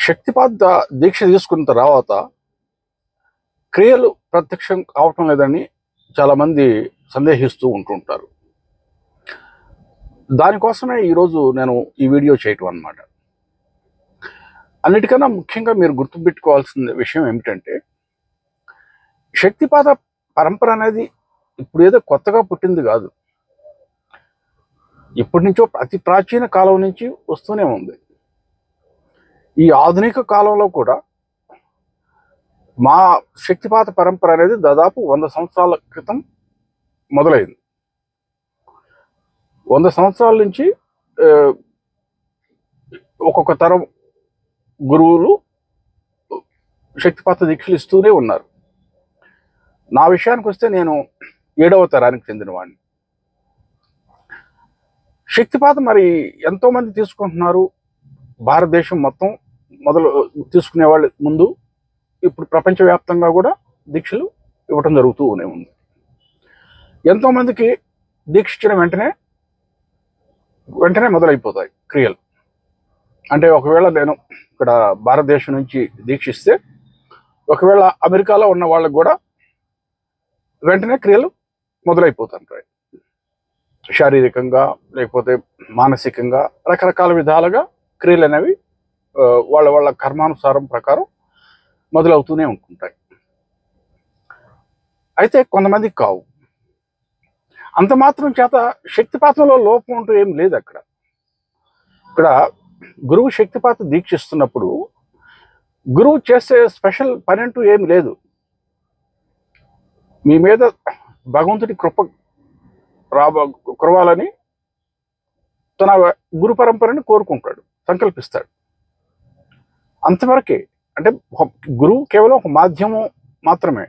శక్తిపాత దీక్ష తీసుకున్న తర్వాత క్రియలు ప్రత్యక్షం కావటం లేదని చాలామంది సందేహిస్తూ ఉంటుంటారు. దానికోసమే ఈరోజు నేను ఈ వీడియో చేయటం అన్నమాట. అన్నిటికన్నా ముఖ్యంగా మీరు గుర్తుపెట్టుకోవాల్సిన విషయం ఏమిటంటే, శక్తిపాత పరంపర అనేది ఇప్పుడు ఏదో కొత్తగా పుట్టింది కాదు. ఇప్పటి నుంచో అతి ప్రాచీన కాలం నుంచి వస్తూనే ఉంది. ఈ ఆధునిక కాలంలో కూడా మా శక్తిపాత పరంపర అనేది దాదాపు 100 సంవత్సరాల క్రితం మొదలైంది. 100 సంవత్సరాల నుంచి ఒక్కొక్క తరం గురువులు శక్తిపాత దీక్షలు ఇస్తూనే ఉన్నారు. నా విషయానికి వస్తే నేను 7వ తరానికి చెందినవాడిని. శక్తిపాత మరి ఎంతోమంది తీసుకుంటున్నారు. భారతదేశం మొత్తం మొదలు తీసుకునేవాళ్ళు ముందు, ఇప్పుడు ప్రపంచవ్యాప్తంగా కూడా దీక్షలు ఇవ్వటం జరుగుతూనే ఉంది. ఎంతోమందికి దీక్ష ఇచ్చిన వెంటనే మొదలైపోతాయి క్రియలు. అంటే ఒకవేళ నేను ఇక్కడ భారతదేశం నుంచి దీక్షిస్తే, ఒకవేళ అమెరికాలో ఉన్న వాళ్ళకు కూడా వెంటనే క్రియలు మొదలైపోతుంటాయి. శారీరకంగా లేకపోతే మానసికంగా రకరకాల విధాలుగా క్రియలు అనేవి వాళ్ళ కర్మానుసారం ప్రకారం మొదలవుతూనే ఉంటుంటాయి. అయితే కొంతమందికి కావు. అంత మాత్రం చేత శక్తిపాతంలో లోపం అంటూ ఏం లేదు. ఇక్కడ గురువు శక్తిపాత దీక్షిస్తున్నప్పుడు గురువు చేసే స్పెషల్ పని అంటూ ఏమి లేదు. మీ మీద భగవంతుడి కురవాలని తన గురు పరంపరని కోరుకుంటాడు, సంకల్పిస్తాడు. అంతవరకే. అంటే గురువు కేవలం ఒక మాధ్యమం మాత్రమే.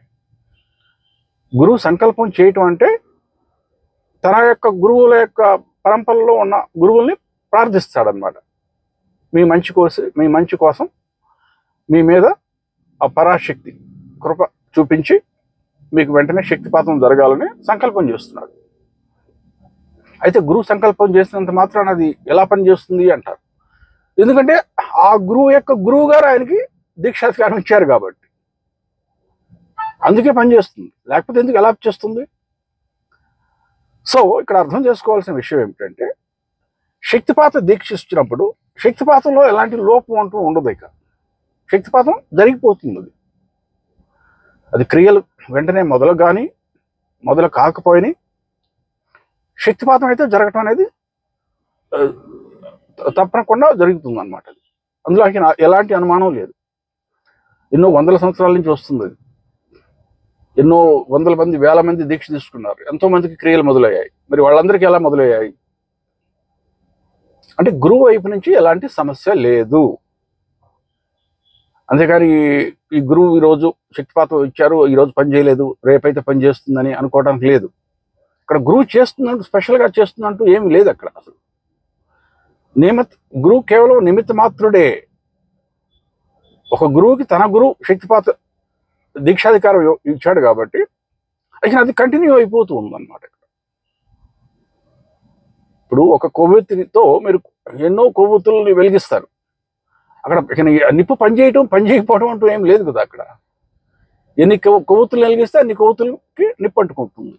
గురువు సంకల్పం చేయటం అంటే తన యొక్క గురువుల యొక్క పరంపరలో ఉన్న గురువుల్ని ప్రార్థిస్తాడనమాట. మీ మంచి కోసం మీ మీద ఆ పరాశక్తి కృప చూపించి మీకు వెంటనే శక్తిపాతం జరగాలని సంకల్పం చేస్తున్నాడు. అయితే గురువు సంకల్పం చేసినంత మాత్రాన అది ఎలా పనిచేస్తుంది అంటారు. ఎందుకంటే ఆ గురువు యొక్క గురువు గారు ఆయనకి దీక్షాధికారం ఇచ్చారు కాబట్టి అందుకే పనిచేస్తుంది. లేకపోతే ఎందుకు ఎలా చేస్తుంది? సో ఇక్కడ అర్థం చేసుకోవాల్సిన విషయం ఏమిటంటే, శక్తిపాత దీక్షిస్తున్నప్పుడు శక్తిపాతంలో ఎలాంటి లోపం అంటూ ఉండదు. ఇక శక్తిపాతం జరిగిపోతుంది. అది క్రియలు వెంటనే మొదలు కాకపోయినా శక్తిపాతం అయితే జరగటం అనేది తప్పకుండా జరుగుతుంది అన్నమాట. అందులో ఎలాంటి అనుమానం లేదు. ఎన్నో వందల సంవత్సరాల నుంచి వస్తుంది. ఎన్నో వందల మంది, వేల మంది దీక్ష తీసుకున్నారు. ఎంతో మందికి క్రియలు మొదలయ్యాయి. మరి వాళ్ళందరికీ ఎలా మొదలయ్యాయి అంటే గురువు వైపు నుంచి ఎలాంటి సమస్య లేదు. అంతేకాని ఈ గురువు ఈరోజు శక్తిపాతం ఇచ్చారు, ఈరోజు పని చేయలేదు, రేపైతే పని చేస్తుందని అనుకోవడానికి లేదు. ఇక్కడ గురువు చేస్తున్నట్టు స్పెషల్గా చేస్తున్నట్టు ఏమి లేదు. అక్కడ అసలు గురువు కేవలం నిమిత్త మాత్రుడే. ఒక గురువుకి తన గురువు శక్తిపాత దీక్షాధికారం ఇచ్చాడు కాబట్టి అది కంటిన్యూ అయిపోతూ ఉందన్నమాట. ఇప్పుడు ఒక కొవ్వొత్తితో మీరు ఎన్నో కొవ్వొత్తుల్ని వెలిగిస్తారు. అక్కడ నిప్పు పని చేయకపోవడం అంటూ ఏం లేదు కదా. అక్కడ ఎన్ని కొవ్వొత్తులు వెలిగిస్తే అన్ని కొవ్వొత్తులకి నిప్పు అంటుకుంటుంది.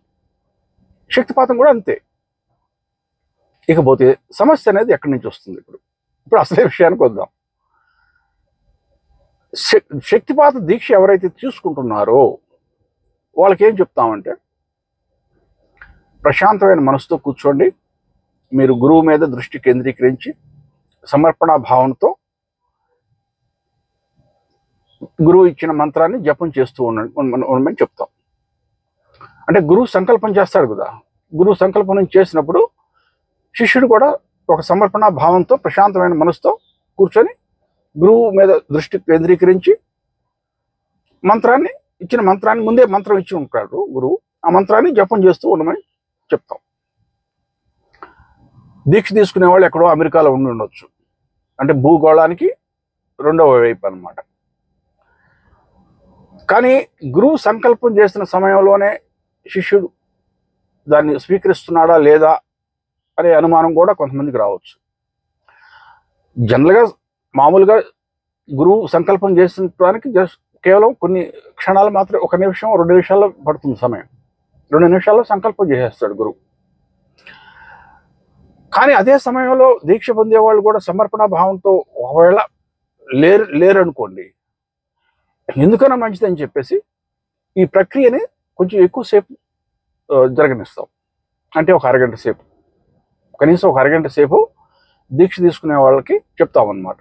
శక్తిపాతం కూడా అంతే. ఇకపోతే సమస్య అనేది ఎక్కడి నుంచి వస్తుంది? ఇప్పుడు అసలే విషయానికి వద్దాం. శక్తిపాత దీక్ష ఎవరైతే తీసుకుంటున్నారో వాళ్ళకి ఏం చెప్తామంటే, ప్రశాంతమైన మనసుతో కూర్చోండి. మీరు గురువు మీద దృష్టి కేంద్రీకరించి సమర్పణ భావనతో గురువు ఇచ్చిన మంత్రాన్ని జపం చేస్తూ ఉండమని చెప్తాం. అంటే గురువు సంకల్పం చేస్తాడు కదా. గురువు సంకల్పం చేసినప్పుడు శిష్యుడు కూడా ఒక సమర్పణ భావంతో ప్రశాంతమైన మనసుతో కూర్చొని గురువు మీద దృష్టి కేంద్రీకరించి ఇచ్చిన మంత్రాన్ని ముందే మంత్రం ఇచ్చి ఉంటాడు గురువు. ఆ మంత్రాన్ని జపం చేస్తూ ఉండమని చెప్తాం. దీక్ష తీసుకునే వాళ్ళు ఎక్కడో అమెరికాలో ఉండొచ్చు. అంటే భూగోళానికి 2వ వైపు అన్నమాట. కానీ గురువు సంకల్పం చేసిన సమయంలోనే శిష్యుడు దాన్ని స్వీకరిస్తున్నాడా లేదా అనే అనుమానం కూడా కొంతమందికి రావచ్చు. జనరల్గా మామూలుగా గురువు సంకల్పం చేసడానికి కేవలం కొన్ని క్షణాలు మాత్రం, 1 నిమిషం 2 నిమిషాల్లో పడుతుంది సమయం. 2 నిమిషాల్లో సంకల్పం చేసేస్తాడు గురువు. కానీ అదే సమయంలో దీక్ష పొందేవాళ్ళు కూడా సమర్పణ భావంతో ఒకవేళ లేరనుకోండి, ఎందుకన్నా మంచిదని చెప్పేసి ఈ ప్రక్రియని కొంచెం ఎక్కువసేపు జరగనిస్తాం. అంటే ఒక అరగంట సేపు, కనీసం ఒక అరగంట సేపు దీక్ష తీసుకునే వాళ్ళకి చెప్తామన్నమాట.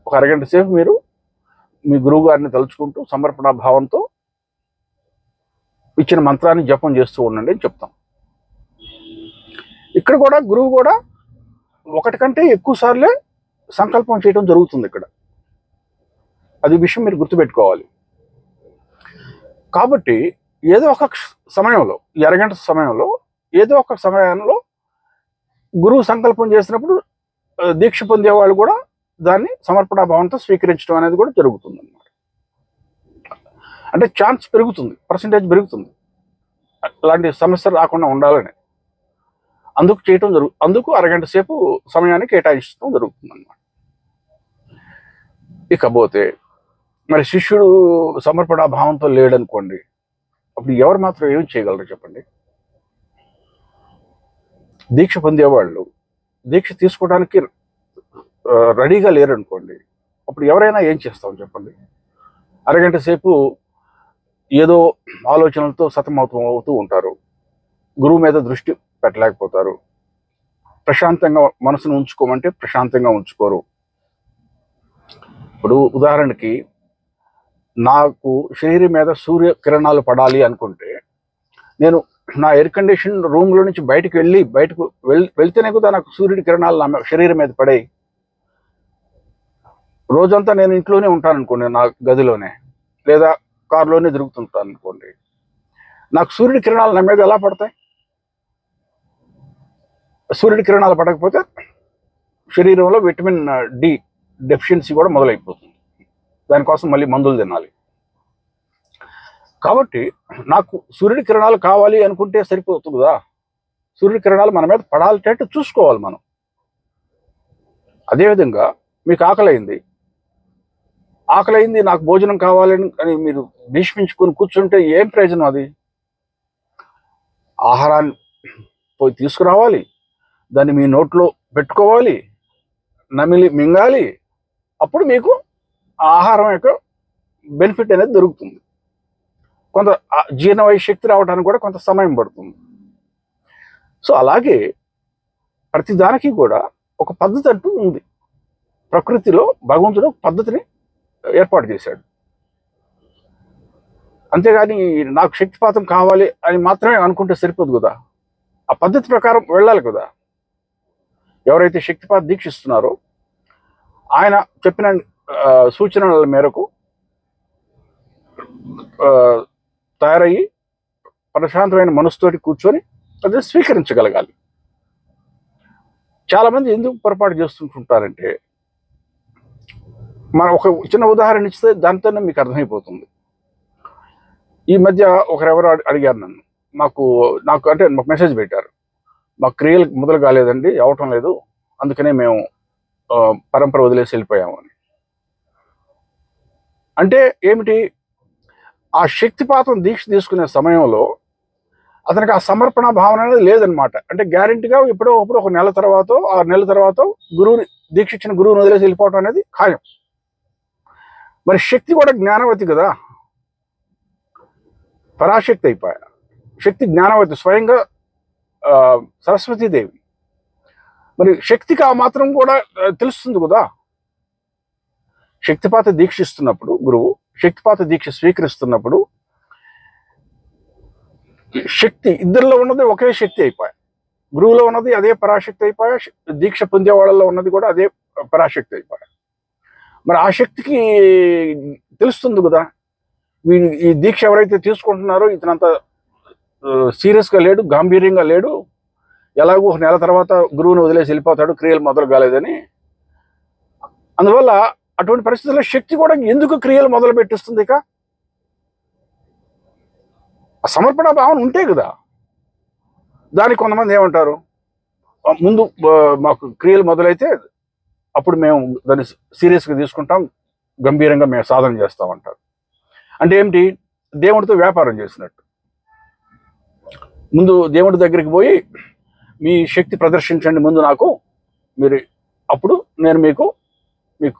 ఒక అరగంట సేపు మీరు మీ గురువు గారిని తలుచుకుంటూ సమర్పణ భావంతో ఇచ్చిన మంత్రాన్ని జపం చేస్తూ ఉండండి అని చెప్తాం. ఇక్కడ కూడా గురువు కూడా 1 కంటే ఎక్కువ సార్లే సంకల్పం చేయడం జరుగుతుంది ఇక్కడ. అది విషయం మీరు గుర్తుపెట్టుకోవాలి. కాబట్టి ఏదో ఒక సమయంలో, ఈ అరగంట సమయంలో ఏదో ఒక సమయంలో గురువు సంకల్పం చేసినప్పుడు దీక్ష పొందేవాళ్ళు కూడా దాన్ని సమర్పణ భావంతో స్వీకరించడం అనేది కూడా జరుగుతుంది అన్నమాట. అంటే ఛాన్స్ పెరుగుతుంది, పర్సంటేజ్ పెరుగుతుంది, అలాంటి సమస్య రాకుండా ఉండాలని. అందుకు అరగంట సేపు సమయాన్ని కేటాయించడం జరుగుతుంది అన్నమాట. ఇకపోతే మరి శిష్యుడు సమర్పణ భావంతో లేడనుకోండి, అప్పుడు ఎవరు మాత్రం ఏం చేయగలరు చెప్పండి? దీక్ష పొందేవాళ్ళు దీక్ష తీసుకోవడానికి రెడీగా లేరనుకోండి, అప్పుడు ఎవరైనా ఏం చేస్తాం చెప్పండి? అరగంట సేపు ఏదో ఆలోచనలతో సతమవుతూ ఉంటారు, గురువు మీద దృష్టి పెట్టలేకపోతారు, ప్రశాంతంగా మనసును ఉంచుకోమంటే ప్రశాంతంగా ఉంచుకోరు. ఇప్పుడు ఉదాహరణకి నాకు శరీరం మీద సూర్య కిరణాలు పడాలి అనుకుంటే, నేను నా ఎయిర్ కండిషన్ రూమ్లో నుంచి బయటకు వెళ్తేనే కదా నాకు సూర్యుడి కిరణాలు నా శరీరం మీద పడాయి. రోజంతా నేను ఇంట్లోనే ఉంటాను అనుకోండి, నా గదిలోనే లేదా కారులోనే తిరుగుతుంటాను అనుకోండి, నాకు సూర్యుడి కిరణాలు నా మీద ఎలా పడతాయి? సూర్యుడి కిరణాలు పడకపోతే శరీరంలో విటమిన్ డి డెఫిషియన్సీ కూడా మొదలైపోతుంది. దానికోసం మళ్ళీ మందులు తినాలి. కాబట్టి నాకు సూర్యుడి కిరణాలు కావాలి అనుకుంటే సరిపోతుంది కదా, సూర్యుడి కిరణాలు మన మీద పడాలంటే చూసుకోవాలి మనం. అదేవిధంగా మీకు ఆకలైంది, నాకు భోజనం కావాలని అని మీరు భీష్మించుకొని కూర్చుంటే ఏం ప్రయోజనం? అది ఆహారాన్ని పోయి తీసుకురావాలి, దాన్ని మీ నోట్లో పెట్టుకోవాలి, నమిలి మింగాలి, అప్పుడు మీకు ఆహారం యొక్క బెనిఫిట్ అనేది దొరుకుతుంది. కొంత జీర్ణమయ్యే శక్తి రావడానికి కూడా కొంత సమయం పడుతుంది. సో అలాగే ప్రతిదానికి కూడా ఒక పద్ధతి అంటూ ఉంది. ప్రకృతిలో భగవంతుడు ఒక పద్ధతిని ఏర్పాటు చేశాడు. అంతేగాని నాకు శక్తిపాతం కావాలి అని మాత్రమే అనుకుంటే సరిపోదు కదా, ఆ పద్ధతి ప్రకారం వెళ్ళాలి కదా. ఎవరైతే శక్తిపాత దీక్షిస్తున్నారో ఆయన చెప్పిన సూచనల మేరకు తయారయ్యి ప్రశాంతమైన మనసుతోటి కూర్చొని అది స్వీకరించగలగాలి. చాలామంది ఎందుకు పొరపాటు చేస్తుంటుంటారంటే, మనం ఒక చిన్న ఉదాహరణ ఇస్తే దాంతోనే మీకు అర్థమైపోతుంది. ఈ మధ్య ఒకరెవరో అడిగారు నన్ను, నాకు మెసేజ్ పెట్టారు, మాకు క్రియలు మొదలు కాలేదండి, అవటం లేదు, అందుకనే మేము పరంపర వదిలేసి వెళ్ళిపోయాము అని. అంటే ఏమిటి? ఆ శక్తిపాతం దీక్ష తీసుకునే సమయంలో అతనికి ఆ సమర్పణ భావన అనేది లేదనమాట. అంటే గ్యారెంటీగా ఎప్పుడో ఒక 1 నెల తర్వాత 6 నెలల తర్వాత దీక్ష ఇచ్చిన గురువుని వదిలేసి వెళ్ళిపోవటం అనేది ఖాయం. మరి శక్తి కూడా జ్ఞానవతి కదా, పరాశక్తి అయిపోయా. శక్తి జ్ఞానవతి, స్వయంగా సరస్వతీదేవి. మరి శక్తికి ఆ మాత్రం కూడా తెలుస్తుంది కదా. శక్తిపాత దీక్షిస్తున్నప్పుడు గురువు శక్తిపాత దీక్ష స్వీకరిస్తున్నప్పుడు శక్తి ఇద్దరిలో ఉన్నది ఒకే శక్తి అయిపోయా. గురువులో ఉన్నది అదే పరాశక్తి అయిపోయా, దీక్ష పొందే వాళ్ళలో ఉన్నది కూడా అదే పరాశక్తి అయిపోయా. మరి ఆ శక్తికి తెలుస్తుంది కదా, ఈ దీక్ష ఎవరైతే తీసుకుంటున్నారో ఇతనంత సీరియస్గా లేడు, గాంభీర్యంగా లేడు, ఎలాగో 1 నెల తర్వాత గురువుని వదిలేసి వెళ్ళిపోతాడు, క్రియలు మొదలు కాలేదని. అందువల్ల అటువంటి పరిస్థితుల్లో శక్తి కూడా ఎందుకు క్రియలు మొదలు పెట్టిస్తుంది? ఇక సమర్పణ భావన ఉంటే కదా. దానికి కొంతమంది ఏమంటారు, ముందు మాకు క్రియలు మొదలైతే అప్పుడు మేము దాన్ని సీరియస్గా తీసుకుంటాం, గంభీరంగా మేము సాధన చేస్తామంటారు. అంటే ఏమిటి? దేవుడితో వ్యాపారం చేసినట్టు. ముందు దేవుడి దగ్గరికి పోయి మీ శక్తి ప్రదర్శించండి ముందు నాకు, మీరు అప్పుడు నేను మీకు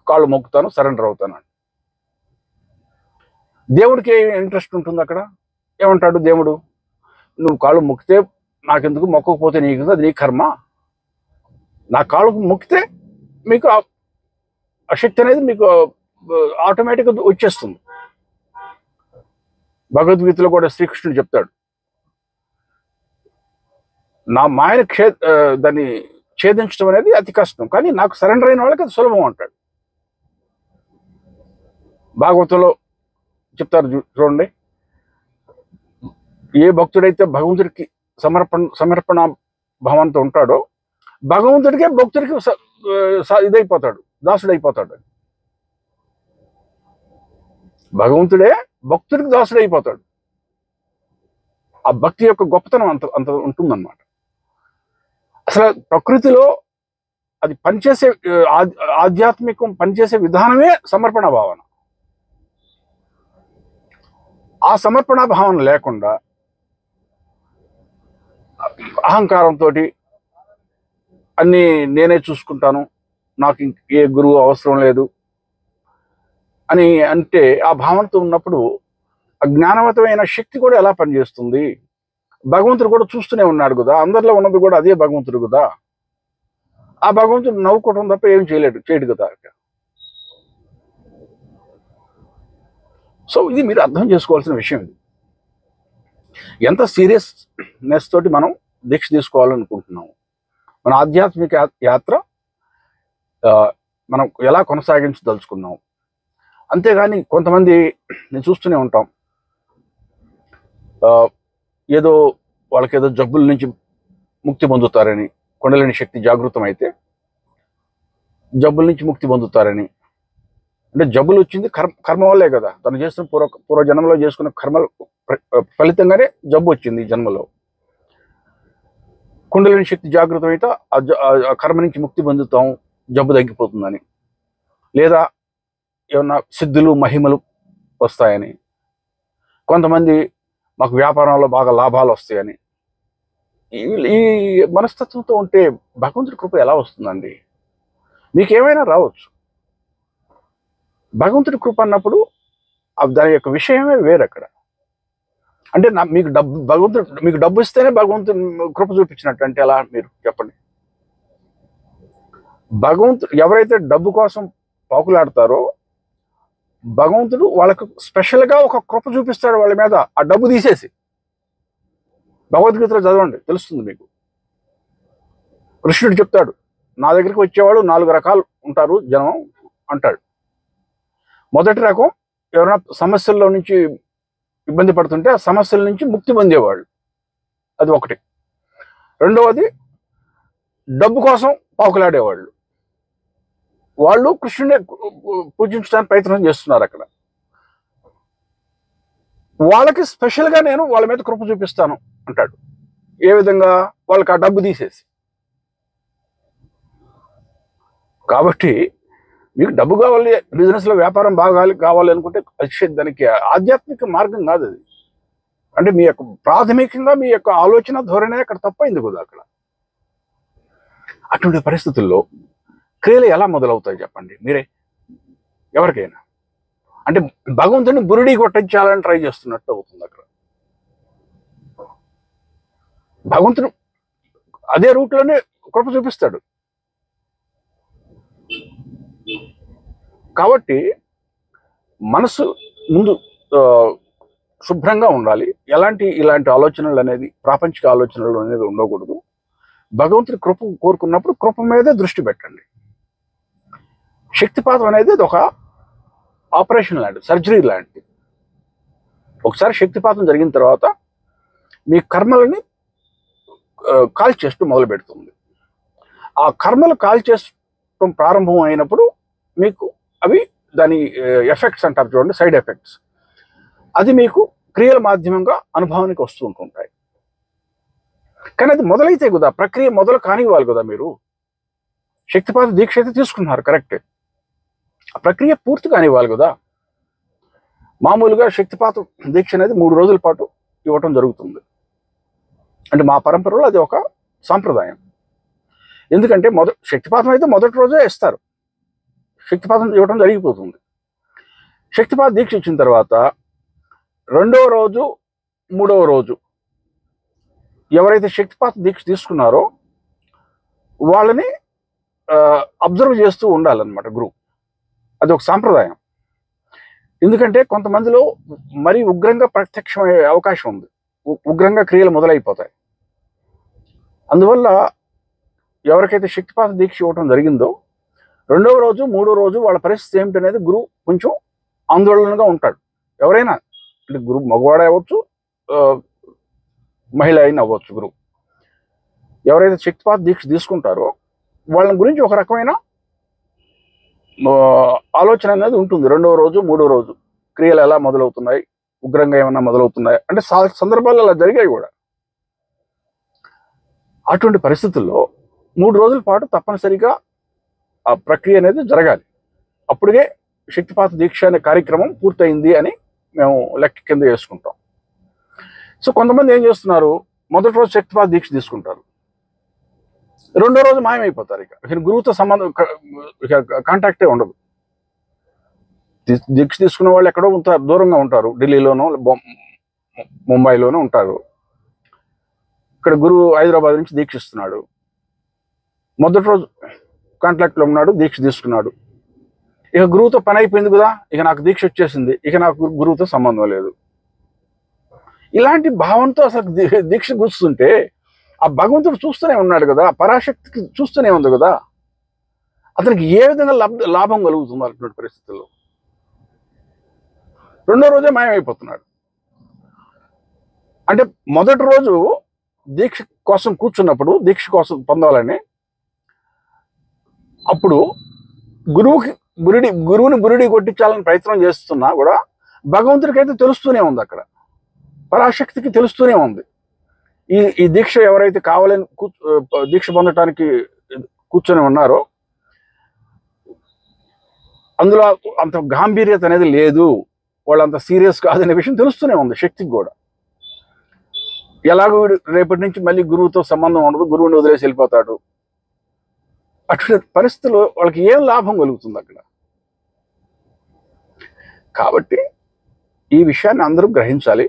కాళ్ళు మొక్కుతాను, సరెండర్ అవుతాను. దేవుడికి ఇంట్రెస్ట్ ఉంటుంది అక్కడ. ఏమంటాడు దేవుడు? నువ్వు కాళ్ళు మొక్కితే నాకెందుకు, మొక్కకపోతే నీకు, అది నీ కర్మ. నా కాళ్ళకు మొక్కితే మీకు ఆ శక్తి అనేది మీకు ఆటోమేటిక్గా వచ్చేస్తుంది. భగవద్గీతలో కూడా శ్రీకృష్ణుడు చెప్తాడు, నా మాయను దాన్ని ఛేదించడం అనేది అతి కష్టం, కానీ నాకు సరెండర్ అయిన వాళ్ళకి అది సులభం అంటాడు. భాగవతంలో చెప్తారు చూడండి, ఏ భక్తుడైతే భగవంతుడికి సమర్పణ భావంతో ఉంటాడో భగవంతుడికే భక్తుడికి ఇదైపోతాడు, దాసుడైపోతాడు. భగవంతుడే భక్తుడికి దాసుడైపోతాడు. ఆ భక్తి యొక్క గొప్పతనం అంత ఉంటుందన్నమాట. అసలు ప్రకృతిలో అది పనిచేసే ఆధ్యాత్మికం పనిచేసే విధానమే సమర్పణ భావన. ఆ సమర్పణ భావన లేకుండా అహంకారంతో అన్నీ నేనే చూసుకుంటాను, నాకు ఏ గురువు అవసరం లేదు అని అంటే, ఆ భావనతో ఉన్నప్పుడు ఆ జ్ఞానవంతమైన శక్తి కూడా ఎలా పనిచేస్తుంది? భగవంతుడు కూడా చూస్తూనే ఉన్నాడు కదా, అందరిలో ఉన్నది కూడా అదే భగవంతుడు కదా. ఆ భగవంతుడు నవ్వుకోవడం తప్ప ఏం చేయడు కదా. సో ఇది మీరు అర్థం చేసుకోవాల్సిన విషయం. ఇది ఎంత సీరియస్నెస్ తోటి మనం దీక్ష తీసుకోవాలనుకుంటున్నాము, మన ఆధ్యాత్మిక యాత్ర మనం ఎలా కొనసాగించదలుచుకున్నాం. అంతేగాని కొంతమంది నేను చూస్తూనే ఉంటాం, ఏదో వాళ్ళకేదో జబ్బుల నుంచి ముక్తి పొందుతారని, కొండలేని శక్తి జాగృతం అయితే జబ్బుల నుంచి ముక్తి పొందుతారని. అంటే జబ్బులు వచ్చింది కర్మ వల్లే కదా, తను చేసిన పూర్వ జన్మలో చేసుకున్న కర్మ ఫలితంగానే జబ్బు వచ్చింది ఈ జన్మలో. కుండలిని శక్తి జాగృతం అయితే ఆ కర్మ నుంచి ముక్తి పొందుతాం, జబ్బు తగ్గిపోతుందని. లేదా ఏమన్నా సిద్ధులు మహిమలు వస్తాయని. కొంతమంది మాకు వ్యాపారంలో బాగా లాభాలు వస్తాయని. ఈ మనస్తత్వంతో ఉంటే భగవంతుడి కృప ఎలా వస్తుందండి? మీకేమైనా రావచ్చు. భగవంతుడి కృప అన్నప్పుడు దాని యొక్క విషయమే వేరు అక్కడ. అంటే భగవంతుడు మీకు డబ్బు ఇస్తేనే భగవంతుడు కృప చూపించినట్టు అంటే ఎలా? మీరు చెప్పండి. భగవంతుడు ఎవరైతే డబ్బు కోసం పాకులాడతారో భగవంతుడు వాళ్ళకు స్పెషల్గా ఒక కృప చూపిస్తాడు వాళ్ళ మీద, ఆ డబ్బు తీసేసి. భగవద్గీతలో చదవండి, తెలుస్తుంది మీకు. కృష్ణుడు చెప్తాడు, నా దగ్గరికి వచ్చేవాడు 4 రకాలు ఉంటారు జనం అంటాడు. మొదటి రకం ఎవరైనా సమస్యల్లో నుంచి ఇబ్బంది పడుతుంటే ఆ సమస్యల నుంచి ముక్తి పొందేవాళ్ళు, అది ఒకటి. రెండవది డబ్బు కోసం పాకులాడేవాళ్ళు, వాళ్ళు కృష్ణుడే పూజించడానికి ప్రయత్నం చేస్తున్నారు అక్కడ. వాళ్ళకి స్పెషల్గా నేను వాళ్ళ మీద కృప చూపిస్తాను అంటాడు. ఏ విధంగా? వాళ్ళకి ఆ డబ్బు తీసేసి. కాబట్టి మీకు డబ్బు కావాలి, బిజినెస్లో వ్యాపారం బాగా కావాలి అనుకుంటే దానికి ఆధ్యాత్మిక మార్గం కాదు అది. అంటే మీ యొక్క ప్రాథమికంగా మీ యొక్క ఆలోచన ధోరణి అక్కడ తప్పైంది కదా అక్కడ. అటువంటి పరిస్థితుల్లో క్రియలు ఎలా మొదలవుతాయి చెప్పండి మీరే, ఎవరికైనా. అంటే భగవంతుని బురుడి కొట్టించాలని ట్రై చేస్తున్నట్టు అవుతుంది అక్కడ. భగవంతుడు అదే రూట్లోనే కృప చూపిస్తాడు. కాబట్టి మనసు ముందు శుభ్రంగా ఉండాలి. ఇలాంటి ఆలోచనలు అనేది, ప్రాపంచిక ఆలోచనలు అనేది ఉండకూడదు. భగవంతుడి కృప కోరుకున్నప్పుడు కృప మీదే దృష్టి పెట్టండి. శక్తిపాతం అనేది ఒక ఆపరేషన్ లాంటిది, సర్జరీ లాంటిది. ఒకసారి శక్తిపాతం జరిగిన తర్వాత మీ కర్మలని కాల్చేస్తూ మొదలు పెడుతుంది. ఆ కర్మలు కాల్చేయడం ప్రారంభం అయినప్పుడు మీకు అవి దాని ఎఫెక్ట్స్ అంటారు చూడండి, సైడ్ ఎఫెక్ట్స్, అది మీకు క్రియల మాధ్యమంగా అనుభవానికి వస్తూ ఉంటుంటాయి. కానీ అది మొదలైతే కదా, ప్రక్రియ మొదలు కానివ్వాలి కదా. మీరు శక్తిపాత దీక్ష అయితే తీసుకున్నారు, కరెక్టే. ఆ ప్రక్రియ పూర్తి కానివ్వాలి కదా. మామూలుగా శక్తిపాత దీక్ష అనేది 3 రోజుల పాటు ఇవ్వటం జరుగుతుంది. అంటే మా పరంపరలో అది ఒక సాంప్రదాయం. ఎందుకంటే శక్తిపాతం అయితే మొదటి రోజే ఇస్తారు, శక్తిపాతం ఇవ్వటం జరిగిపోతుంది. శక్తిపాత దీక్ష ఇచ్చిన తర్వాత 2వ రోజు 3వ రోజు ఎవరైతే శక్తిపాత దీక్ష తీసుకున్నారో వాళ్ళని అబ్జర్వ్ చేస్తూ ఉండాలన్నమాట గురువు. అది ఒక సాంప్రదాయం. ఎందుకంటే కొంతమందిలో మరీ ఉగ్రంగా ప్రత్యక్షమయ్యే అవకాశం ఉంది, ఉగ్రంగా క్రియలు మొదలైపోతాయి. అందువల్ల ఎవరికైతే శక్తిపాత దీక్ష ఇవ్వటం జరిగిందో 2వ రోజు 3వ రోజు వాళ్ళ పరిస్థితి ఏమిటనేది గురువు కొంచెం ఆందోళనగా ఉంటాడు. ఎవరైనా, అంటే గురువు మగవాడే అవ్వచ్చు, మహిళ అయినా అవ్వచ్చు. గురువు ఎవరైతే శక్తిపాత దీక్ష తీసుకుంటారో వాళ్ళ గురించి ఒక రకమైన ఆలోచన అనేది ఉంటుంది. 2వ రోజు 3వ రోజు క్రియలు ఎలా మొదలవుతున్నాయి, ఉగ్రంగా ఏమన్నా మొదలవుతున్నాయి అంటే సందర్భాలు అలా జరిగాయి కూడా. అటువంటి పరిస్థితుల్లో 3 రోజుల పాటు తప్పనిసరిగా ఆ ప్రక్రియ అనేది జరగాలి. అప్పుడే శక్తిపాత దీక్ష అనే కార్యక్రమం పూర్తయింది అని మేము లెక్క కింద చేసుకుంటాం. సో కొంతమంది ఏం చేస్తున్నారు, మొదటి రోజు శక్తిపాత దీక్ష తీసుకుంటారు, 2వ రోజు మాయమైపోతారు. ఇక గురువుతో సంబంధం, కాంటాక్టే ఉండదు. దీక్ష తీసుకున్న వాళ్ళు ఎక్కడో ఉంటారు, దూరంగా ఉంటారు, ఢిల్లీలోనో ముంబైలోనో ఉంటారు. ఇక్కడ గురువు హైదరాబాద్ నుంచి దీక్షిస్తున్నాడు, మొదటి రోజు కాంట్రాక్ట్లో ఉన్నాడు, దీక్ష తీసుకున్నాడు. ఇక గురువుతో పని అయిపోయింది కదా, ఇక నాకు దీక్ష వచ్చేసింది, ఇక నాకు గురువుతో సంబంధం లేదు. ఇలాంటి భావంతో అసలు దీక్ష కూర్చుంటే ఆ భగవంతుడు చూస్తూనే ఉన్నాడు కదా, పరాశక్తికి చూస్తూనే ఉంది కదా, అతనికి ఏ విధంగా లాభం కలుగుతుంది అటువంటి పరిస్థితుల్లో? 2వ రోజే మాయమైపోతున్నాడు. అంటే మొదటి రోజు దీక్ష కోసం కూర్చున్నప్పుడు, దీక్ష కోసం పొందాలని, అప్పుడు గురువుని బురిడి కొట్టించాలని ప్రయత్నం చేస్తున్నా కూడా భగవంతుడికి అయితే తెలుస్తూనే ఉంది, అక్కడ పరాశక్తికి తెలుస్తూనే ఉంది. ఈ దీక్ష ఎవరైతే కావాలని దీక్ష పొందటానికి కూర్చొని ఉన్నారో అందులో అంత గాంభీర్యత అనేది లేదు, వాళ్ళంత సీరియస్ కాదనే విషయం తెలుస్తూనే ఉంది శక్తికి కూడా. ఎలాగో రేపటి నుంచి మళ్ళీ గురువుతో సంబంధం ఉండదు, గురువుని వదిలేసి వెళ్ళిపోతాడు. అటువంటి పరిస్థితుల్లో వాళ్ళకి ఏం లాభం కలుగుతుంది అక్కడ? కాబట్టి ఈ విషయాన్ని అందరూ గ్రహించాలి,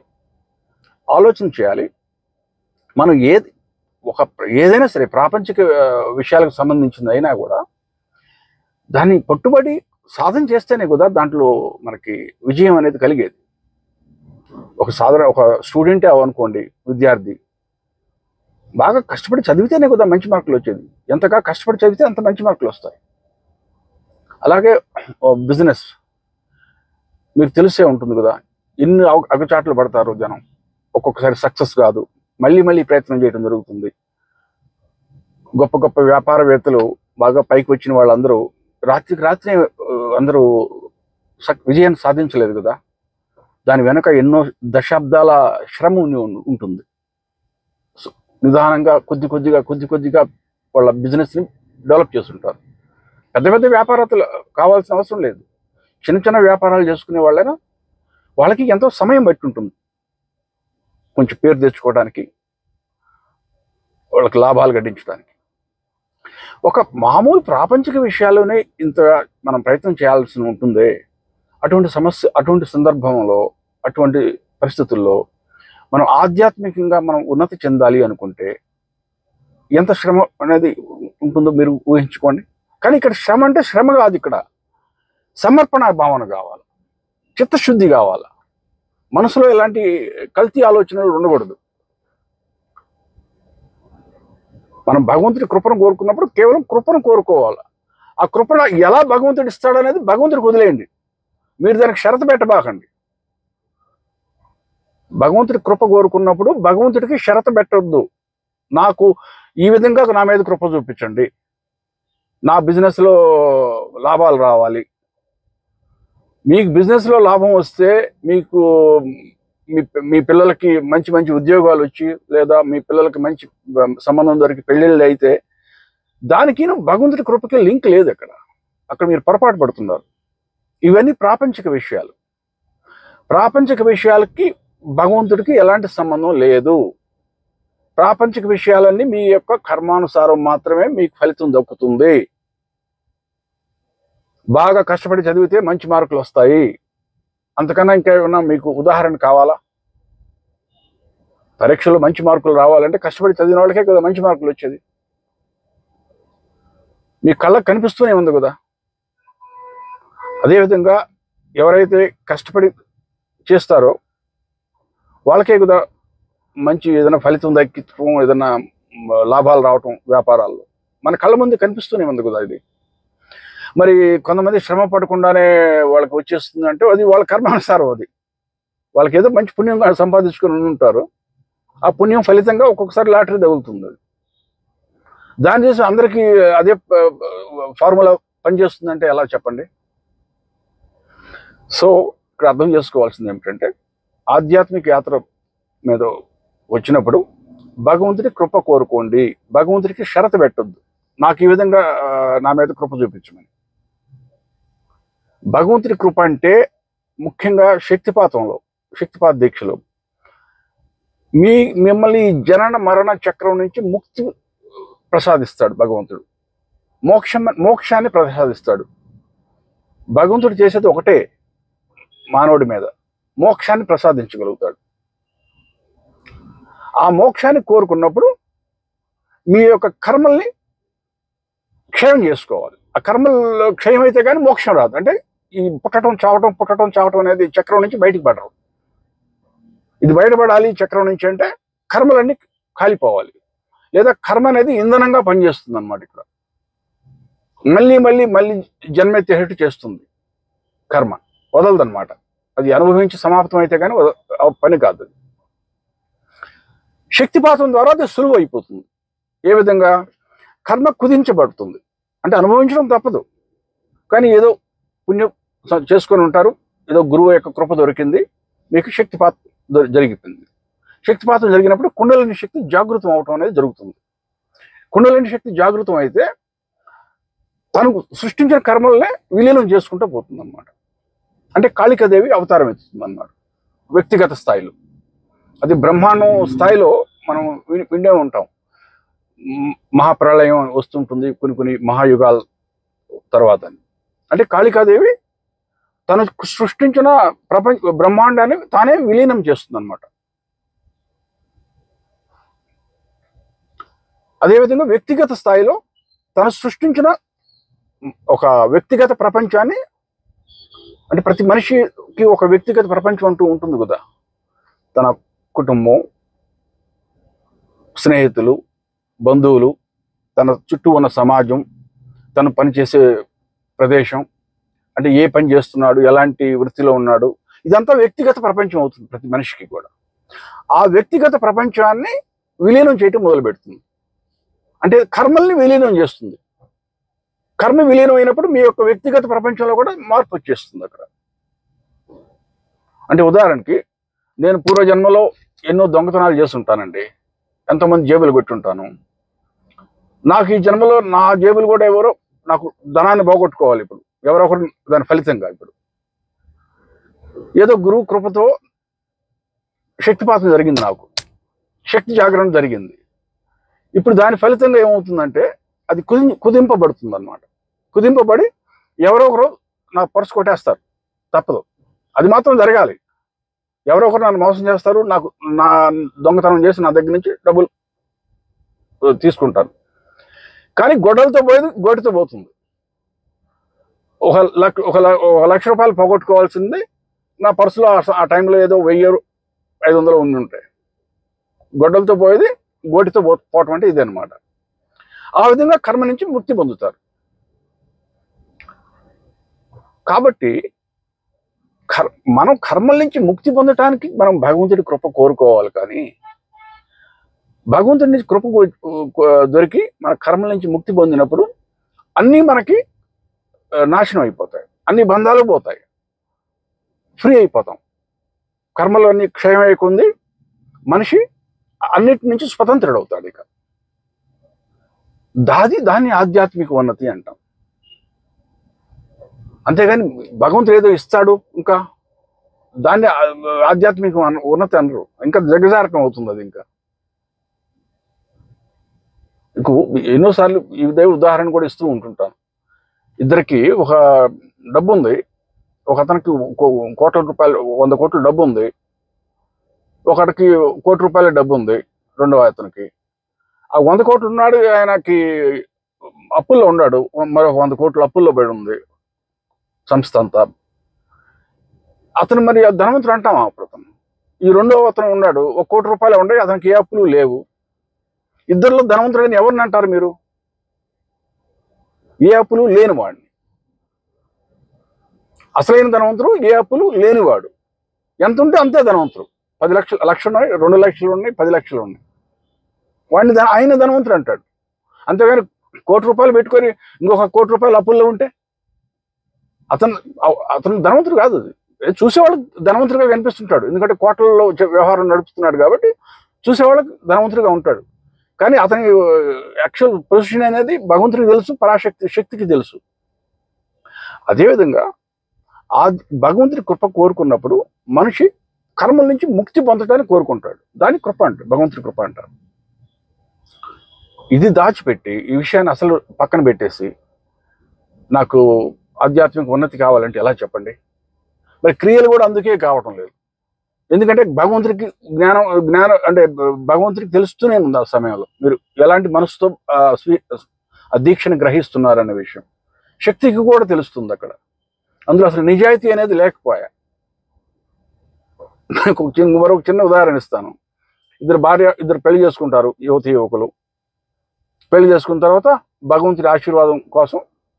ఆలోచన చేయాలి. మనం ఏదైనా సరే ప్రాపంచిక విషయాలకు సంబంధించింది అయినా కూడా దాన్ని పట్టుబడి సాధన చేస్తేనే కదా దాంట్లో మనకి విజయం అనేది కలిగేది. ఒక స్టూడెంటే అవనుకోండి, విద్యార్థి బాగా కష్టపడి చదివితేనే కదా మంచి మార్కులు వచ్చేది. ఎంతగా కష్టపడి చదివితే అంత మంచి మార్కులు వస్తాయి. అలాగే బిజినెస్ మీకు తెలిసే ఉంటుంది కదా, ఎన్ని అగచాట్లు పడతారు జనం, ఒక్కొక్కసారి సక్సెస్ కాదు, మళ్ళీ మళ్ళీ ప్రయత్నం చేయడం జరుగుతుంది. గొప్ప గొప్ప వ్యాపారవేత్తలు బాగా పైకి వచ్చిన వాళ్ళందరూ రాత్రికి రాత్రి అందరూ విజయాన్ని సాధించలేదు కదా, దాని వెనక ఎన్నో దశాబ్దాల శ్రమ ఉంటుంది. నిదానంగా కొద్ది కొద్దిగా వాళ్ళ బిజినెస్ని డెవలప్ చేస్తుంటారు. పెద్ద పెద్ద వ్యాపారస్తులు కావాల్సిన అవసరం లేదు, చిన్న చిన్న వ్యాపారాలు చేసుకునే వాళ్ళైనా వాళ్ళకి ఎంతో సమయం బట్టి ఉంటుంది కొంచెం పేరు తెచ్చుకోవడానికి, వాళ్ళకి లాభాలు గడించడానికి. ఒక మామూలు ప్రాపంచిక విషయాల్లోనే ఇంత మనం ప్రయత్నం చేయాల్సి ఉంటుంది. అటువంటి సందర్భంలో, అటువంటి పరిస్థితుల్లో మనం ఆధ్యాత్మికంగా మనం ఉన్నతి చెందాలి అనుకుంటే ఎంత శ్రమ అనేది ఉంటుందో మీరు ఊహించుకోండి. కానీ ఇక్కడ శ్రమ అంటే శ్రమ కాదు, ఇక్కడ సమర్పణ భావన కావాలి, చిత్తశుద్ధి కావాలి, మనసులో ఎలాంటి కల్తీ ఆలోచనలు ఉండకూడదు. మనం భగవంతుడి కృపను కోరుకున్నప్పుడు కేవలం కృపను కోరుకోవాలి. ఆ కృపను ఎలా భగవంతుడు ఇస్తాడనేది భగవంతుడికి వదిలేయండి, మీరు దానికి షరతు పెట్టబాకండి. భగవంతుడి కృప కోరుకున్నప్పుడు భగవంతుడికి షరతు పెట్టొద్దు. నాకు ఈ విధంగా నా మీద కృప చూపించండి, నా బిజినెస్లో లాభాలు రావాలి. మీకు బిజినెస్లో లాభం వస్తే మీకు మీ పిల్లలకి మంచి మంచి ఉద్యోగాలు వచ్చి, లేదా మీ పిల్లలకి మంచి సంబంధం దొరికి పెళ్ళిళ్ళు అయితే దానికి భగవంతుడి కృపకి లింక్ లేదు. అక్కడ మీరు పొరపాటు పడుతున్నారు. ఇవన్నీ ప్రాపంచిక విషయాలు. ప్రాపంచిక విషయాలకి భగవంతుడికి ఎలాంటి సంబంధం లేదు. ప్రాపంచిక విషయాలన్నీ మీ యొక్క కర్మానుసారం మాత్రమే మీకు ఫలితం దక్కుతుంది. బాగా కష్టపడి చదివితే మంచి మార్కులు వస్తాయి. అంతకన్నా ఇంకా ఏమన్నా మీకు ఉదాహరణ కావాలా? పరీక్షలో మంచి మార్కులు రావాలంటే కష్టపడి చదివిన వాళ్ళకే కదా మంచి మార్కులు వచ్చేది. మీ కళ్ళకు కనిపిస్తూనే ఉంది కదా. అదేవిధంగా ఎవరైతే కష్టపడి చేస్తారో వాళ్ళకే కదా మంచి ఏదైనా ఫలితం దక్కించడం, ఏదైనా లాభాలు రావటం వ్యాపారాల్లో మన కళ్ళ ముందు కనిపిస్తూనే ఉంది కదా. ఇది మరి కొంతమంది శ్రమ పడకుండానే వాళ్ళకి వచ్చేస్తుంది అంటే అది వాళ్ళ కర్మానుసారం. అది వాళ్ళకి ఏదో మంచి పుణ్యం సంపాదించుకొని ఉంటారు. ఆ పుణ్యం ఫలితంగా ఒక్కొక్కసారి లాటరీ తగులుతుంది. అది దాని చేసి అందరికీ అదే ఫార్ములా పనిచేస్తుందంటే ఎలా చెప్పండి? సో ఇక్కడ అర్థం చేసుకోవాల్సింది ఏమిటంటే, ఆధ్యాత్మిక యాత్ర మీద వచ్చినప్పుడు భగవంతుడి కృప కోరుకోండి. భగవంతుడికి షరతు పెట్టొద్దు, నాకు ఈ విధంగా నా మీద కృప చూపించమని. భగవంతుడి కృప అంటే ముఖ్యంగా శక్తిపాత దీక్షలో మిమ్మల్ని జనన మరణ చక్రం నుంచి ముక్తి ప్రసాదిస్తాడు భగవంతుడు. మోక్షాన్ని ప్రసాదిస్తాడు. భగవంతుడు చేసేది ఒకటే, మానవుడి మీద మోక్షాన్ని ప్రసాదించగలుగుతాడు. ఆ మోక్షాన్ని కోరుకున్నప్పుడు మీ యొక్క కర్మల్ని క్షయం చేసుకోవాలి. ఆ కర్మలు క్షయం అయితే కానీ మోక్షం రాదు. అంటే ఈ పుట్టడం చావటం అనేది చక్రం నుంచి బయటికి పడరు. ఇది బయటపడాలి చక్రం నుంచి అంటే కర్మలన్నీ కాలిపోవాలి, లేదా కర్మ అనేది ఇంధనంగా పనిచేస్తుంది అన్నమాట. ఇక్కడ మళ్ళీ జన్మెత్తేటట్టు చేస్తుంది. కర్మ వదలదన్నమాట. అది అనుభవించి సమాప్తం అయితే కానీ పని కాదు. అది శక్తిపాతం ద్వారా అది సులువు అయిపోతుంది. ఏ విధంగా? కర్మ కుదించబడుతుంది. అంటే అనుభవించడం తప్పదు, కానీ ఏదో పుణ్యం చేసుకొని ఉంటారు, ఏదో గురువు యొక్క కృప దొరికింది, మీకు శక్తిపాతం జరిగిపోయింది. శక్తిపాతం జరిగినప్పుడు కుండలిని శక్తి జాగృతం అవటం అనేది జరుగుతుంది. కుండలిని శక్తి జాగృతం అయితే తనకు సృష్టించిన కర్మలనే విలీనం చేసుకుంటూ పోతుంది అన్నమాట. అంటే కాళికాదేవి అవతారం ఎత్తుతుంది అన్నమాట వ్యక్తిగత స్థాయిలో. అది బ్రహ్మాండం స్థాయిలో మనం విండే ఉంటాం. మహాప్రళయం వస్తుంటుంది కొన్ని మహాయుగాల తర్వాత. అంటే కాళికాదేవి తను సృష్టించిన బ్రహ్మాండాన్ని తానే విలీనం చేస్తుంది అన్నమాట. అదేవిధంగా వ్యక్తిగత స్థాయిలో తను సృష్టించిన ఒక వ్యక్తిగత ప్రపంచాన్ని, అంటే ప్రతి మనిషికి ఒక వ్యక్తిగత ప్రపంచం అంటూ ఉంటుంది కదా. తన కుటుంబం, స్నేహితులు, బంధువులు, తన చుట్టూ ఉన్న సమాజం, తను పనిచేసే ప్రదేశం, అంటే ఏ పని చేస్తున్నాడు, ఎలాంటి వృత్తిలో ఉన్నాడు, ఇదంతా వ్యక్తిగత ప్రపంచం అవుతుంది ప్రతి మనిషికి కూడా. ఆ వ్యక్తిగత ప్రపంచాన్ని విలీనం చేయటం మొదలు పెడుతుంది. అంటే కర్మల్ని విలీనం చేస్తుంది. కర్మ విలీనం అయినప్పుడు మీ యొక్క వ్యక్తిగత ప్రపంచంలో కూడా మార్పు వచ్చేస్తుంది అక్కడ. అంటే ఉదాహరణకి నేను పూర్వజన్మలో ఎన్నో దొంగతనాలు చేస్తుంటానండి, ఎంతోమంది జేబులు కొట్టుంటాను. నాకు ఈ జన్మలో నా జేబులు కూడా ఎవరో నాకు ధనాన్ని పోగొట్టుకోవాలి. ఇప్పుడు ఎవరో ఒకరు దాని ఫలితంగా ఇప్పుడు ఏదో గురువు కృపతో శక్తిపాతం జరిగింది, నాకు శక్తి జాగరణ జరిగింది. ఇప్పుడు దాని ఫలితంగా ఏమవుతుందంటే అది కుదింపబడుతుంది అన్నమాట. కుదింపబడి ఎవరో ఒకరు నా పర్సు కొట్టేస్తారు, తప్పదు, అది మాత్రం జరగాలి. ఎవరో ఒకరు నన్ను మోసం చేస్తారు, నాకు నా దొంగతనం చేసి నా దగ్గర నుంచి డబ్బులు తీసుకుంటారు. కానీ గొడ్డలతో పోయేది గోటితో పోతుంది. ఒక లక్ష రూపాయలు పోగొట్టుకోవాల్సింది నా పర్సులో ఆ టైంలో ఏదో 1500 ఉండి ఉంటాయి. గొడ్డలతో పోయేది గోటితో పోవటం అంటే ఇదే అనమాట. ఆ విధంగా కర్మ నుంచి ముక్తి పొందుతారు. కాబట్టి మనం కర్మల నుంచి ముక్తి పొందటానికి మనం భగవంతుడి కృప కోరుకోవాలి. కానీ భగవంతుడి నుంచి కృప దొరికి మన కర్మల నుంచి ముక్తి పొందినప్పుడు అన్నీ మనకి నాశనం అయిపోతాయి, అన్ని బంధాలు పోతాయి, ఫ్రీ అయిపోతాం. కర్మలు అన్ని క్షయమైకుంది, మనిషి అన్నిటి నుంచి స్వతంత్రుడు అవుతాడు. ఇక దాన్ని ఆధ్యాత్మిక ఉన్నతి అంటాం. అంతేగాని భగవంతుడు ఏదో ఇస్తాడు ఇంకా దాన్ని ఆధ్యాత్మిక ఉన్నతి అనరు, ఇంకా దిగజారకం అవుతుంది అది. ఇంకా ఎన్నోసార్లు ఇదే ఉదాహరణ కూడా ఇస్తూ ఉంటుంటాను. ఇద్దరికి ఒక డబ్బు ఉంది, ఒక అతనికి కోట్ల రూపాయలు 100 కోట్ల డబ్బు ఉంది, ఒకటికి ₹1 కోటి డబ్బు ఉంది రెండవ అతనికి. ఆ 100 కోట్లు ఉన్నాడు, ఆయనకి అప్పుల్లో ఉన్నాడు, మరొక 100 కోట్లు అప్పుల్లో పడి ఉంది సంస్థ అంతా. అతను మరి ధనవంతుడు అంటామా అప్పుడు? అతను ఈ రెండవ అతను ఉన్నాడు, ₹1 కోటి ఉన్నాయి, అతనికి ఏ అప్పులు లేవు. ఇద్దరిలో ధనవంతుడు అని ఎవరిని అంటారు మీరు? ఏ అప్పులు లేని వాడిని. అసలైన ధనవంతుడు ఏ అప్పులు లేనివాడు. ఎంత ఉంటే అంతే ధనవంతుడు. 10 లక్షలు, లక్ష ఉన్నాయి, 2 లక్షలు ఉన్నాయి, 10 లక్షలు ఉన్నాయి, వాడిని ఆయన ధనవంతుడు అంటాడు. అంతేగాని ₹1 కోటి పెట్టుకొని ఇంకొక ₹1 కోటి అప్పుల్లో ఉంటే అతను ధనవంతుడు కాదు. అది చూసేవాళ్ళు ధనవంతుడిగా కనిపిస్తుంటాడు, ఎందుకంటే కోట్లలో వ్యవహారం నడుపుతున్నాడు కాబట్టి చూసేవాళ్ళకి ధనవంతుడిగా ఉంటాడు. కానీ అతని యాక్చువల్ పొజిషన్ అనేది భగవంతుడికి తెలుసు, శక్తికి తెలుసు. అదేవిధంగా ఆ భగవంతుడి కృప కోరుకున్నప్పుడు మనిషి కర్మల నుంచి ముక్తి పొందడానికి కోరుకుంటాడు. దాని కృప అంటారు, భగవంతుడి కృప అంటారు. ఇది దాచిపెట్టి ఈ విషయాన్ని అసలు పక్కన పెట్టేసి నాకు ఆధ్యాత్మిక ఉన్నతి కావాలంటే ఎలా చెప్పండి? మరి క్రియలు కూడా అందుకే కావటం లేదు. ఎందుకంటే భగవంతుడికి జ్ఞానం అంటే భగవంతుడికి తెలుస్తూనే ఉంది ఆ సమయంలో మీరు ఎలాంటి మనసుతో ఆ దీక్షను గ్రహిస్తున్నారనే విషయం శక్తికి కూడా తెలుస్తుంది అక్కడ. అందులో అసలు నిజాయితీ అనేది లేకపోయా. మరొక చిన్న ఉదాహరణ ఇస్తాను. ఇద్దరు పెళ్లి చేసుకుంటారు, యువకులు పెళ్లి చేసుకున్న తర్వాత భగవంతుడి ఆశీర్వాదం కోసం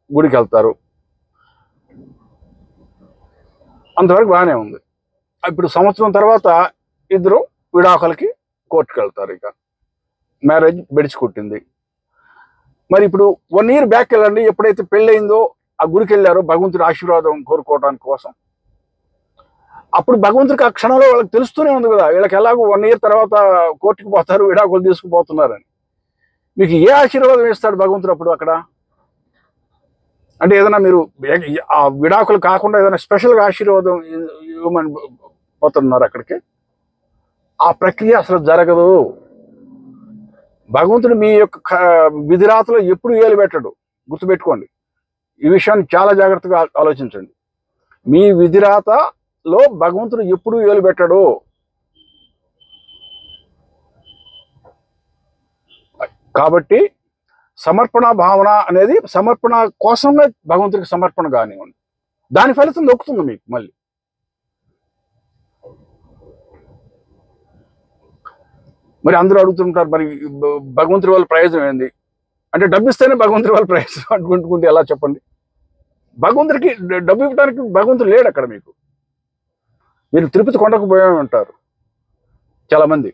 గుడికి వెళ్తారు. అంతవరకు బాగానే ఉంది. ఇప్పుడు సంవత్సరం తర్వాత ఇద్దరు విడాకులకి కోర్టుకు వెళ్తారు. ఇక మ్యారేజ్ బెడిచి కొట్టింది. మరి ఇప్పుడు 1 year బ్యాక్ వెళ్ళండి, ఎప్పుడైతే పెళ్ళయిందో ఆ గుడికి వెళ్ళారో భగవంతుడి ఆశీర్వాదం కోరుకోవడానికి కోసం, అప్పుడు భగవంతుడికి ఆ క్షణంలో వాళ్ళకి తెలుస్తూనే ఉంది కదా, వీళ్ళకి ఎలాగో 1 year తర్వాత కోర్టుకు పోతారు, విడాకులు తీసుకుపోతున్నారని. మీకు ఏ ఆశీర్వాదం ఇస్తాడు భగవంతుడు అప్పుడు అక్కడ? అంటే ఏదైనా మీరు ఆ విడాకులు కాకుండా ఏదైనా స్పెషల్గా ఆశీర్వాదం ఇవ్వమని పోతున్నారు అక్కడికి? ఆ ప్రక్రియ అసలు జరగదు. భగవంతుడు మీ యొక్క విధిరాతలో ఎప్పుడు ఏలు పెట్టడు, గుర్తుపెట్టుకోండి. ఈ విషయాన్ని చాలా జాగ్రత్తగా ఆలోచించండి. మీ విధిరాతలో భగవంతుడు ఎప్పుడు ఏలు పెట్టడు. కాబట్టి సమర్పణ భావన అనేది సమర్పణ కోసంగా భగవంతుడికి సమర్పణ కానివ్వండి, దాని ఫలితం దొక్కుతుంది మీకు మళ్ళీ. మరి అందరూ అడుగుతుంటారు, మరి భగవంతుడి వాళ్ళ ప్రయోజనం ఏంది అంటే, డబ్బు ఇస్తేనే భగవంతుడి వాళ్ళ ప్రయోజనం అనుకుంటుంటే ఎలా చెప్పండి? భగవంతుడికి డబ్బు ఇవ్వడానికి భగవంతుడు లేడు అక్కడ. మీరు తిరుపతి కొండకు పోయామంటారు చాలామంది.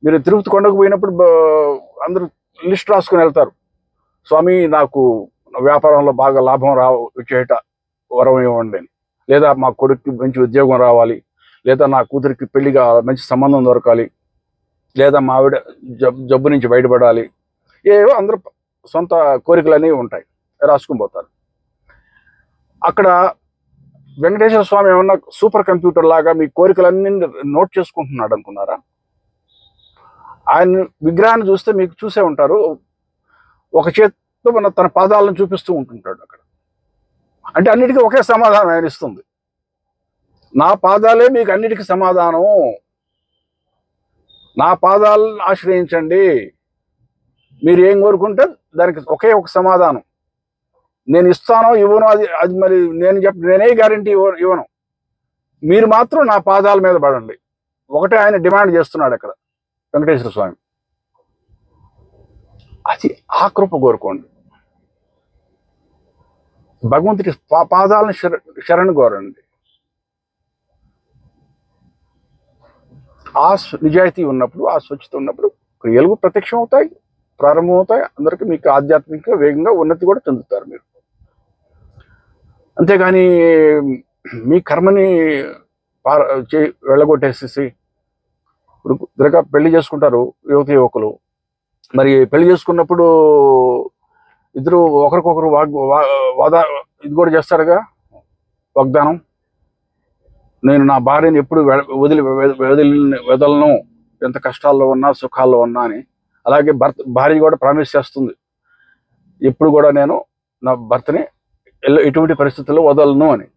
మీరు తిరుపతి కొండకు పోయినప్పుడు అందరూ లిస్ట్ రాసుకుని వెళ్తారు, స్వామి నాకు వ్యాపారంలో బాగా లాభం వచ్చేట వరం ఇవ్వండి అని, లేదా మా కొడుక్కి మంచి ఉద్యోగం రావాలి, లేదా నా కూతురికి పెళ్లిగా మంచి సంబంధం దొరకాలి, లేదా మా ఆవిడ జబ్బు నుంచి బయటపడాలి, ఏవో అందరూ సొంత కోరికలు అనేవి ఉంటాయి, రాసుకుని పోతారు. అక్కడ వెంకటేశ్వర స్వామి ఏమన్నా సూపర్ కంప్యూటర్ లాగా మీ కోరికలన్నీ నోట్ చేసుకుంటున్నాడు అనుకున్నారా? ఆయన విగ్రహాన్ని చూస్తే మీకు చూసే ఉంటారు, ఒక చేతితో తన పాదాలను చూపిస్తూ ఉంటుంటాడు అక్కడ. అంటే అన్నిటికీ ఒకే సమాధానం ఆయన ఇస్తుంది, నా పాదాలే మీకు అన్నిటికీ సమాధానం, నా పాదాలను ఆశ్రయించండి, మీరు ఏం కోరుకుంటే దానికి ఒకే ఒక సమాధానం. నేను ఇస్తానో ఇవ్వను అది మరి నేనే గ్యారంటీ ఇవ్వను, మీరు మాత్రం నా పాదాల మీద పడండి. ఒకటే ఆయన డిమాండ్ చేస్తున్నాడు అక్కడ వెంకటేశ్వర స్వామి. అది ఆ కృప కోరుకోండి, భగవంతుడి పాదాలను శరణు కోరండి. ఆ నిజాయితీ ఉన్నప్పుడు, ఆ స్వచ్ఛత ఉన్నప్పుడు క్రియలు ప్రత్యక్షం అవుతాయి, ప్రారంభం అవుతాయి. అందరికీ మీకు ఆధ్యాత్మిక వేగంగా ఉన్నతి కూడా చెందుతారు మీరు. అంతేగాని మీ కర్మని వెళ్ళగొట్టేసేసి ఇప్పుడు తిరగా పెళ్లి చేసుకుంటారు యువకులు. మరి పెళ్లి చేసుకున్నప్పుడు ఇద్దరు ఒకరికొకరు ఇది కూడా చేస్తారుగా, వాగ్దానం, నేను నా భార్యని ఎప్పుడు వదలను, ఎంత కష్టాల్లో ఉన్నా సుఖాల్లో ఉన్నా అని. అలాగే భార్య కూడా ప్రామిస్ చేస్తుంది, ఎప్పుడు కూడా నేను నా భర్తని ఎటువంటి పరిస్థితుల్లో వదలను అని.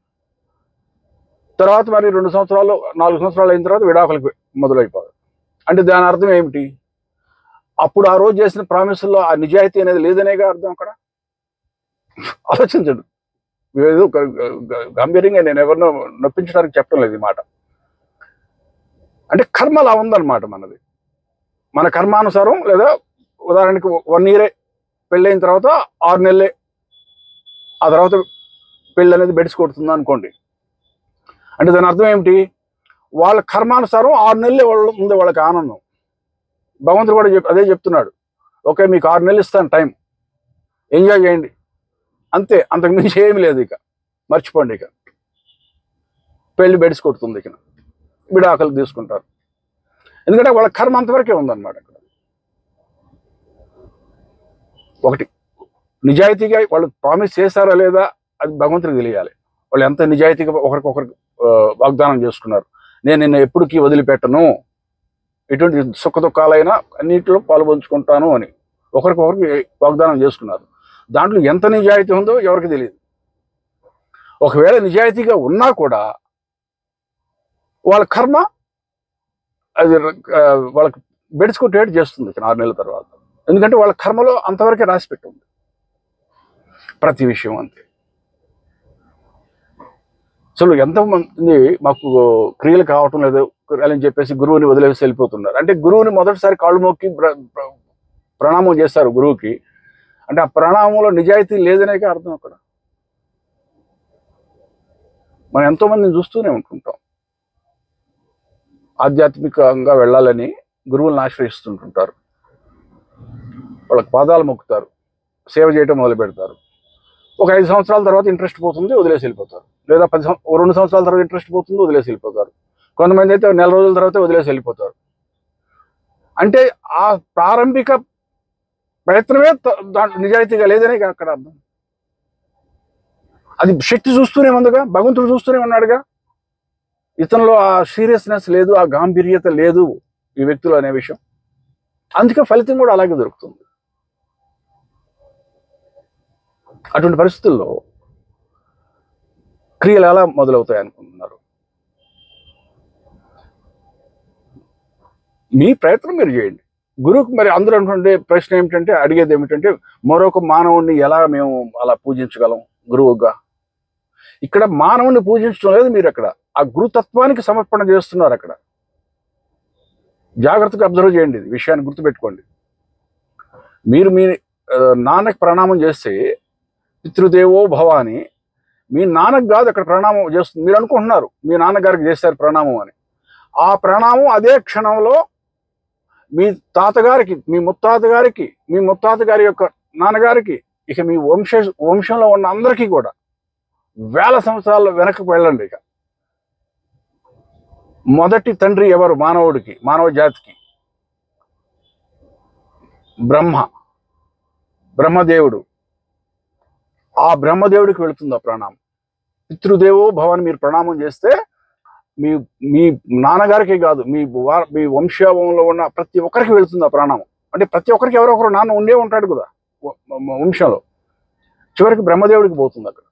తర్వాత మరి 2 సంవత్సరాలు 4 సంవత్సరాలు అయిన తర్వాత విడాకులకి మొదలైపోదు. అంటే దాని అర్థం ఏమిటి? అప్పుడు ఆ రోజు చేసిన ప్రామిసుల్లో ఆ నిజాయితీ అనేది లేదనేగా అర్థం. అక్కడ ఆలోచించండి. ఏదో గంభీరంగా నేను ఎవరినో నొప్పించడానికి చెప్పడం లేదు ఈ మాట. అంటే కర్మ అలా ఉందన్నమాట మనది. మన కర్మానుసారం, లేదా ఉదాహరణకి 1 ఇయరే పెళ్ళైన తర్వాత 6 నెలలే ఆ తర్వాత పెళ్ళి అనేది బెడిసి కొడుతుంది అనుకోండి. అంటే దాని అర్థం ఏమిటి? వాళ్ళ కర్మానుసారం 6 నెలలే ఉంది వాళ్ళకి ఆనందం. భగవంతుడు కూడా అదే చెప్తున్నాడు. ఓకే, మీకు 6 నెలలు ఇస్తాను టైం, ఎంజాయ్ చేయండి అంతే, అంతకు మించి ఏమి లేదు, ఇక మర్చిపోండి. ఇక పెళ్లి బెడిసి కొడుతుంది, ఇక విడాకులు తీసుకుంటారు. ఎందుకంటే వాళ్ళ కర్మ అంతవరకే ఉందన్నమాట. అక్కడ ఒకటి, నిజాయితీగా వాళ్ళు ప్రామిస్ చేశారా లేదా అది భగవంతుడికి తెలియాలి. వాళ్ళు ఎంత నిజాయితీగా ఒకరికొకరికి వాగ్దానం చేసుకున్నారు, నేను నిన్ను ఎప్పటికీ వదిలిపెట్టను, ఎటువంటి సుఖ దుఃఖాలైనా అన్నింటిలో పాల్పంచుకుంటాను అని ఒకరికొకరికి వాగ్దానం చేసుకున్నారు. దాంట్లో ఎంత నిజాయితీ ఉందో ఎవరికి తెలియదు. ఒకవేళ నిజాయితీగా ఉన్నా కూడా వాళ్ళ కర్మ అది వాళ్ళకి బెడిసికొట్టేట్టు చేస్తుంది 6 నెలల తర్వాత. ఎందుకంటే వాళ్ళ కర్మలో అంతవరకే రాసి పెట్టుంది ప్రతి విషయం. అంతే. అసలు ఎంతమంది మాకు క్రియలు కావటం లేదు అని చెప్పేసి గురువుని వదిలేసి వెళ్ళిపోతున్నారు. అంటే గురువుని మొదటిసారి కాళ్ళు మొక్కి ప్రణామం చేస్తారు గురువుకి, అంటే ఆ ప్రణామంలో నిజాయితీ లేదనే అర్థం. అక్కడ మనం ఎంతో మందిని చూస్తూనే ఉంటుంటాం, ఆధ్యాత్మికంగా వెళ్ళాలని గురువులను ఆశ్రయిస్తుంటుంటారు, వాళ్ళకి పాదాలు మొక్కుతారు, సేవ చేయటం మొదలు పెడతారు. ఒక 5 సంవత్సరాల తర్వాత ఇంట్రెస్ట్ పోతుంది, వదిలేసి వెళ్ళిపోతారు. లేదా 2 సంవత్సరాల తర్వాత ఇంట్రెస్ట్ పోతుంది, వదిలేసి వెళ్ళిపోతారు. కొంతమంది అయితే నెల రోజుల తర్వాత వదిలేసి వెళ్ళిపోతారు. అంటే ఆ ప్రారంభిక ప్రయత్నమే నిజాయితీగా లేదనే అక్కడ అర్థం. అది శక్తి చూస్తూనే ఉందిగా, భగవంతుడు చూస్తూనే ఉన్నాడుగా. ఇతనిలో ఆ సీరియస్నెస్ లేదు, ఆ గాంభీర్యత లేదు ఈ వ్యక్తులు అనే విషయం. అందుకే ఫలితం కూడా అలాగే దొరుకుతుంది. అటువంటి పరిస్థితుల్లో క్రియలు ఎలా మొదలవుతాయి అనుకుంటున్నారు? మీ ప్రయత్నం మీరు చేయండి. గురువుకి మరి అందరూ అనుకుంటే ప్రశ్న ఏమిటంటే, అడిగేది ఏమిటంటే, మరొక మానవుడిని ఎలా మేము అలా పూజించగలం గురువుగా? ఇక్కడ మానవుని పూజించడం లేదు, మీరు అక్కడ ఆ గురుతత్వానికి సమర్పణ చేస్తున్నారు. అక్కడ జాగ్రత్తగా అబ్జర్వ్ చేయండి, ఈ విషయాన్ని గుర్తుపెట్టుకోండి. మీరు మీ నాన్నకి ప్రణామం చేస్తే పితృదేవో భవ అని, మీ నాన్నకు కాదు అక్కడ ప్రణామం చేస్తుంది. మీరు అనుకుంటున్నారు మీ నాన్నగారికి చేశారు ప్రణామం అని. ఆ ప్రణామం అదే క్షణంలో మీ తాతగారికి, మీ ముత్తాత గారికి, మీ ముత్తాత గారి యొక్క నాన్నగారికి, ఇక మీ వంశంలో ఉన్న అందరికీ కూడా 1000 సంవత్సరాల వెనక్కి వెళ్ళండి. ఇక మొదటి తండ్రి ఎవరు మానవుడికి, మానవ జాతికి? బ్రహ్మదేవుడు. ఆ బ్రహ్మదేవుడికి వెళుతుంది ఆ ప్రణామం. పితృదేవో భవని మీరు ప్రణామం చేస్తే మీ మీ నాన్నగారికి కాదు, మీ వంశంలో ఉన్న ప్రతి ఒక్కరికి వెళుతుంది ఆ ప్రణామం. అంటే ప్రతి ఒక్కరికి ఎవరో ఒకరు నాన్న ఉండే ఉంటాడు కదా వంశంలో, చివరికి బ్రహ్మదేవుడికి పోతుంది అక్కడ.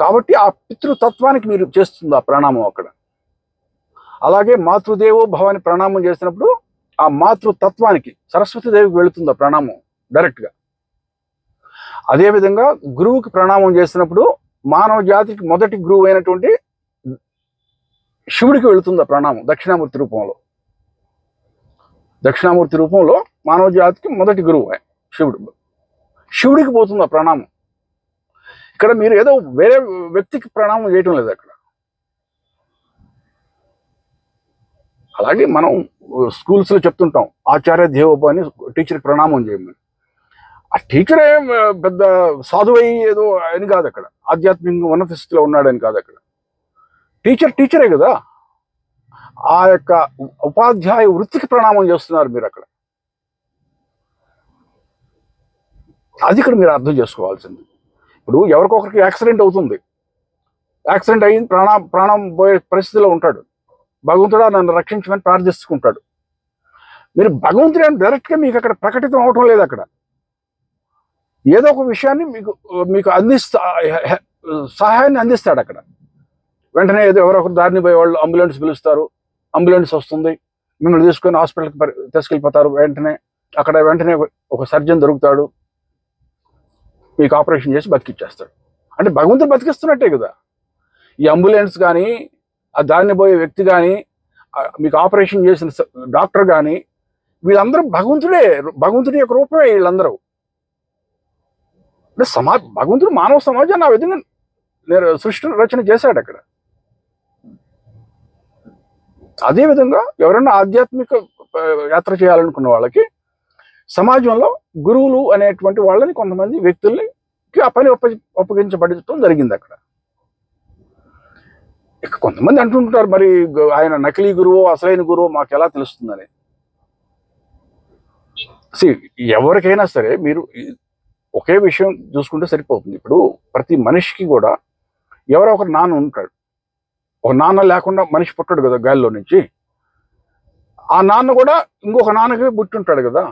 కాబట్టి ఆ పితృతత్వానికి మీరు చేస్తుంది ఆ ప్రణామం అక్కడ. అలాగే మాతృదేవో భవని ప్రణామం చేసినప్పుడు ఆ మాతృతత్వానికి, సరస్వతీదేవికి వెళుతుంది ఆ ప్రణామం డైరెక్ట్గా. అదేవిధంగా గురువుకి ప్రణామం చేసినప్పుడు మానవ జాతికి మొదటి గురువు అయినటువంటి శివుడికి వెళుతుంది ఆ ప్రణామం దక్షిణామూర్తి రూపంలో. దక్షిణామూర్తి రూపంలో మానవ జాతికి మొదటి గురువు శివుడికి పోతుంది ఆ ప్రణామం. ఇక్కడ మీరు ఏదో వేరే వ్యక్తికి ప్రణామం చేయటం లేదు అక్కడ. అలాగే మనం స్కూల్స్లో చెప్తుంటాం, ఆచార్య దేవోభవ అని టీచర్కి ప్రణామం చేయమని. ఆ టీచర్ ఏం పెద్ద సాధువై ఏదో అని కాదు అక్కడ, ఆధ్యాత్మికంగా ఉన్నత స్థితిలో ఉన్నాడని కాదు అక్కడ. టీచరే కదా. ఆ యొక్క ఉపాధ్యాయ వృత్తికి ప్రణామం చేస్తున్నారు మీరు అక్కడ. అది ఇక్కడ మీరు అర్థం చేసుకోవాల్సింది. ఇప్పుడు ఎవరికొకరికి యాక్సిడెంట్ అవుతుంది, యాక్సిడెంట్ అయ్యింది, ప్రాణం పోయే పరిస్థితిలో ఉంటాడు. భగవంతుడా నన్ను రక్షించమని ప్రార్థిస్తుంటాడు. మీరు భగవంతుడు అని డైరెక్ట్గా మీకు అక్కడ ప్రకటితం అవటం లేదు. అక్కడ ఏదో ఒక విషయాన్ని మీకు సహాయాన్ని అందిస్తాడు. అక్కడ వెంటనే ఏదో ఎవరో ఒకరు దారిని పోయే వాళ్ళు అంబులెన్స్ పిలుస్తారు, అంబులెన్స్ వస్తుంది, మిమ్మల్ని తీసుకొని హాస్పిటల్కి తీసుకెళ్ళిపోతారు. వెంటనే ఒక సర్జన్ దొరుకుతాడు, మీకు ఆపరేషన్ చేసి బతికిచ్చేస్తాడు. అంటే భగవంతుడు బతికిస్తున్నట్టే కదా. ఈ అంబులెన్స్ కానీ, ఆ దారిని పోయే వ్యక్తి కానీ, మీకు ఆపరేషన్ చేసిన డాక్టర్ కానీ, వీళ్ళందరూ భగవంతుడి యొక్క రూపమే వీళ్ళందరూ. అంటే భగవంతుడు మానవ సమాజాన్ని ఆ విధంగా సృష్టి రచన చేశాడు అక్కడ. అదేవిధంగా ఎవరైనా ఆధ్యాత్మిక యాత్ర చేయాలనుకున్న వాళ్ళకి సమాజంలో గురువులు అనేటువంటి వాళ్ళని కొంతమంది వ్యక్తుల్ని ఆ పని ఒప్పగించబడటం జరిగింది అక్కడ. ఇక కొంతమంది అంటుంటారు, మరి ఆయన నకిలీ గురువు అసలైన గురువు మాకు ఎలా తెలుస్తుందని. ఎవరికైనా సరే మీరు ఒకే విషయం చూసుకుంటే సరిపోతుంది. ఇప్పుడు ప్రతి మనిషికి కూడా ఎవరో ఒకరు నాన్న ఉంటాడు. ఒక నాన్న లేకుండా మనిషి పుట్టాడు కదా గాలిలో నుంచి. ఆ నాన్న కూడా ఇంకొక నాన్నకి పుట్టుంటాడు కదా.